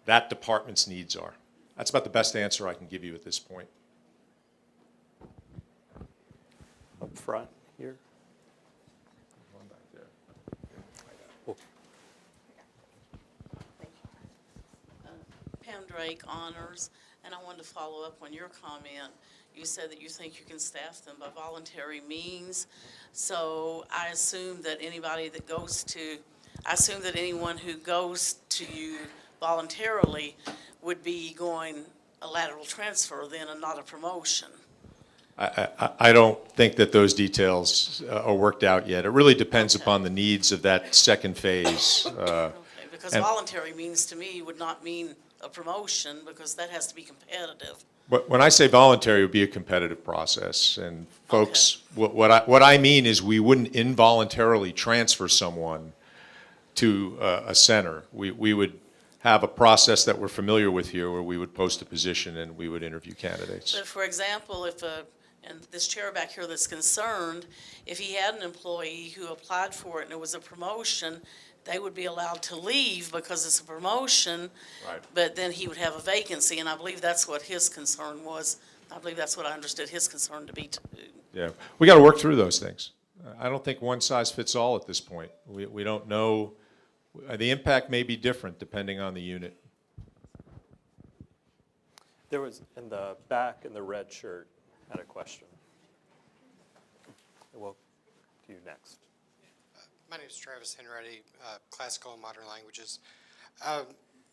that department's needs are. That's about the best answer I can give you at this point. Up front here. One back there. Pam Drake, Honors, and I wanted to follow up on your comment. You said that you think you can staff them by voluntary means. So I assume that anyone who goes to you voluntarily would be going a lateral transfer then and not a promotion. I don't think that those details are worked out yet. It really depends upon the needs of that second phase. Because voluntary means to me would not mean a promotion because that has to be competitive. But when I say voluntary, it would be a competitive process. And folks, what I mean is we wouldn't involuntarily transfer someone to a center. We would have a process that we're familiar with here where we would post a position and we would interview candidates. But for example, and this chair back here that's concerned, if he had an employee who applied for it and it was a promotion, they would be allowed to leave because it's a promotion, right. But then he would have a vacancy, and I believe that's what his concern was. I believe that's what I understood his concern to be too. Yeah, we got to work through those things. I don't think one size fits all at this point. We don't know. The impact may be different depending on the unit. There was, in the back in the red shirt, had a question. We'll do you next. My name is Travis Henready, Classical and Modern Languages.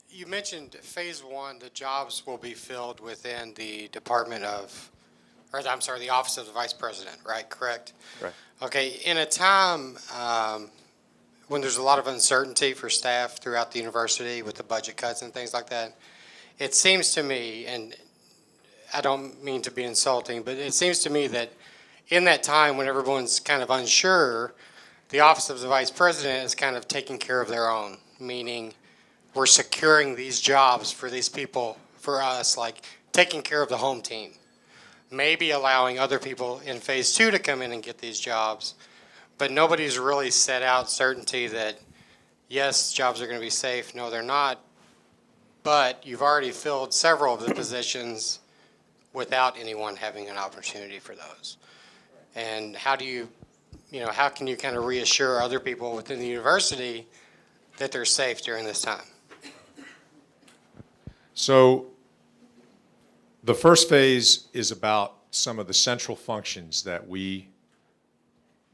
You mentioned phase 1, the jobs will be filled within the the Office of the Vice President, right? Correct? Right. Okay, in a time when there's a lot of uncertainty for staff throughout the university with the budget cuts and things like that, it seems to me, and I don't mean to be insulting, but it seems to me that in that time when everyone's kind of unsure, the Office of the Vice President is kind of taking care of their own, meaning we're securing these jobs for these people, for us, like taking care of the home team. Maybe allowing other people in phase 2 to come in and get these jobs, but nobody's really set out certainty that yes, jobs are going to be safe, no, they're not, but you've already filled several of the positions without anyone having an opportunity for those. And how do you, how can you kind of reassure other people within the university that they're safe during this time? So the first phase is about some of the central functions that we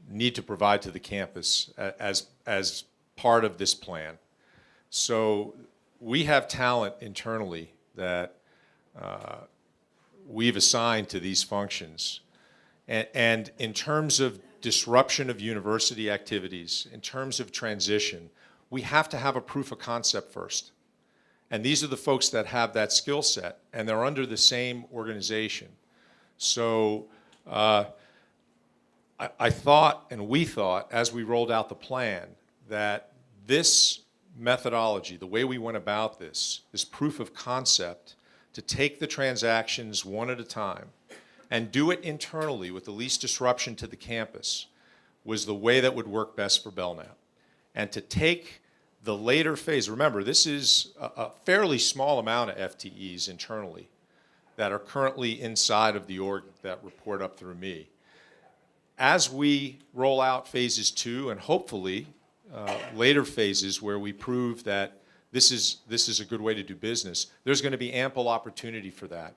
need to provide to the campus as part of this plan. So we have talent internally that we've assigned to these functions. And in terms of disruption of university activities, in terms of transition, we have to have a proof of concept first. And these are the folks that have that skill set, and they're under the same organization. So I thought, and we thought, as we rolled out the plan, that this methodology, the way we went about this proof of concept, to take the transactions one at a time and do it internally with the least disruption to the campus, was the way that would work best for Belknap. And to take the later phase, remember, this is a fairly small amount of FTEs internally that are currently inside of the org that report up through me. As we roll out phases 2 and hopefully later phases where we prove that this is a good way to do business, there's going to be ample opportunity for that.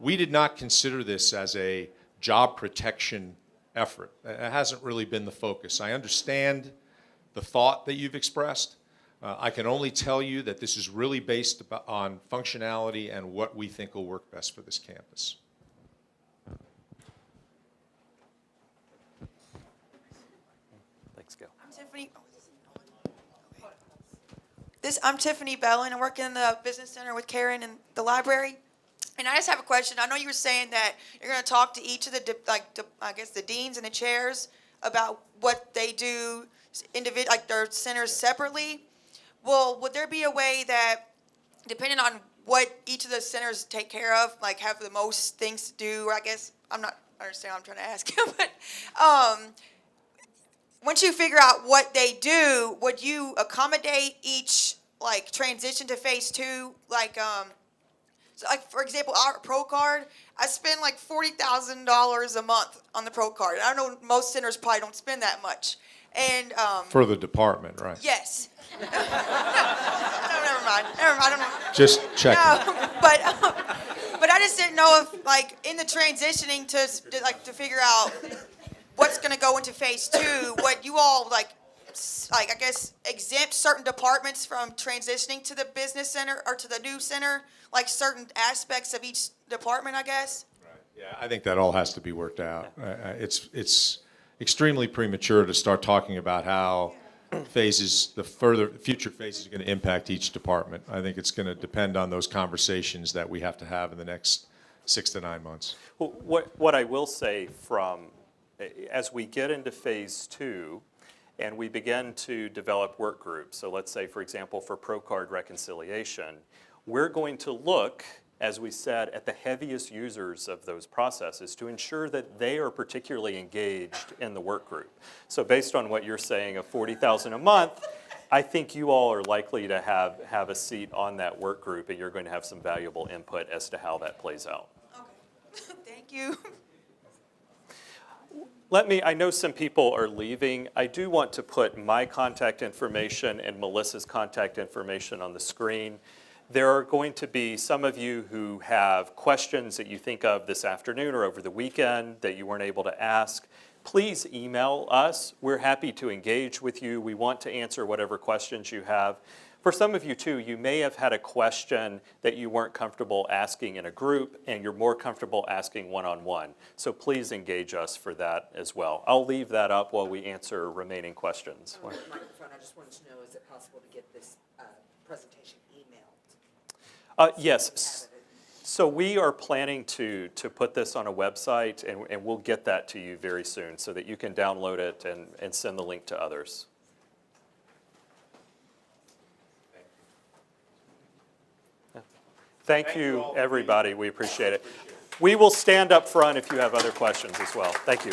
We did not consider this as a job protection effort. It hasn't really been the focus. I understand the thought that you've expressed. I can only tell you that this is really based on functionality and what we think will work best for this campus. Thanks, Gail. I'm Tiffany Bellin. I work in the business center with Karen in the library. And I just have a question. I know you were saying that you're going to talk to each of the, I guess, the deans and the chairs about what they do, like their centers separately. Well, would there be a way that, depending on what each of the centers take care of, like have the most things to do, or I guess, I understand what I'm trying to ask you, but once you figure out what they do, would you accommodate each, like, transition to phase 2? So like, for example, our Pro Card, I spend like $40,000 a month on the Pro Card. I know most centers probably don't spend that much. And For the department, right? yes. No, never mind. I don't know. Just checking. No, but I just didn't know if, like, in the transitioning to figure out what's going to go into phase 2, what you all, like I guess, exempt certain departments from transitioning to the business center or to the new center, like certain aspects of each department, I guess? Right. Yeah, I think that all has to be worked out. It's extremely premature to start talking about how the future phases are going to impact each department. I think it's going to depend on those conversations that we have to have in the next 6 to 9 months. Well, what I will say as we get into phase 2 and we begin to develop work groups, so let's say, for example, for Pro Card reconciliation, we're going to look, as we said, at the heaviest users of those processes to ensure that they are particularly engaged in the work group. So based on what you're saying of $40,000 a month, I think you all are likely to have a seat on that work group, and you're going to have some valuable input as to how that plays out. Okay. Thank you. I know some people are leaving. I do want to put my contact information and Melissa's contact information on the screen. There are going to be some of you who have questions that you think of this afternoon or over the weekend that you weren't able to ask. Please email us. We're happy to engage with you. We want to answer whatever questions you have. For some of you too, you may have had a question that you weren't comfortable asking in a group and you're more comfortable asking one-on-one. So please engage us for that as well. I'll leave that up while we answer remaining questions. Microphone, I just wanted to know, is it possible to get this presentation emailed? Yes. So we are planning to put this on a website, and we'll get that to you very soon so that you can download it and send the link to others. Thank you, everybody. We appreciate it. We will stand up front if you have other questions as well. Thank you.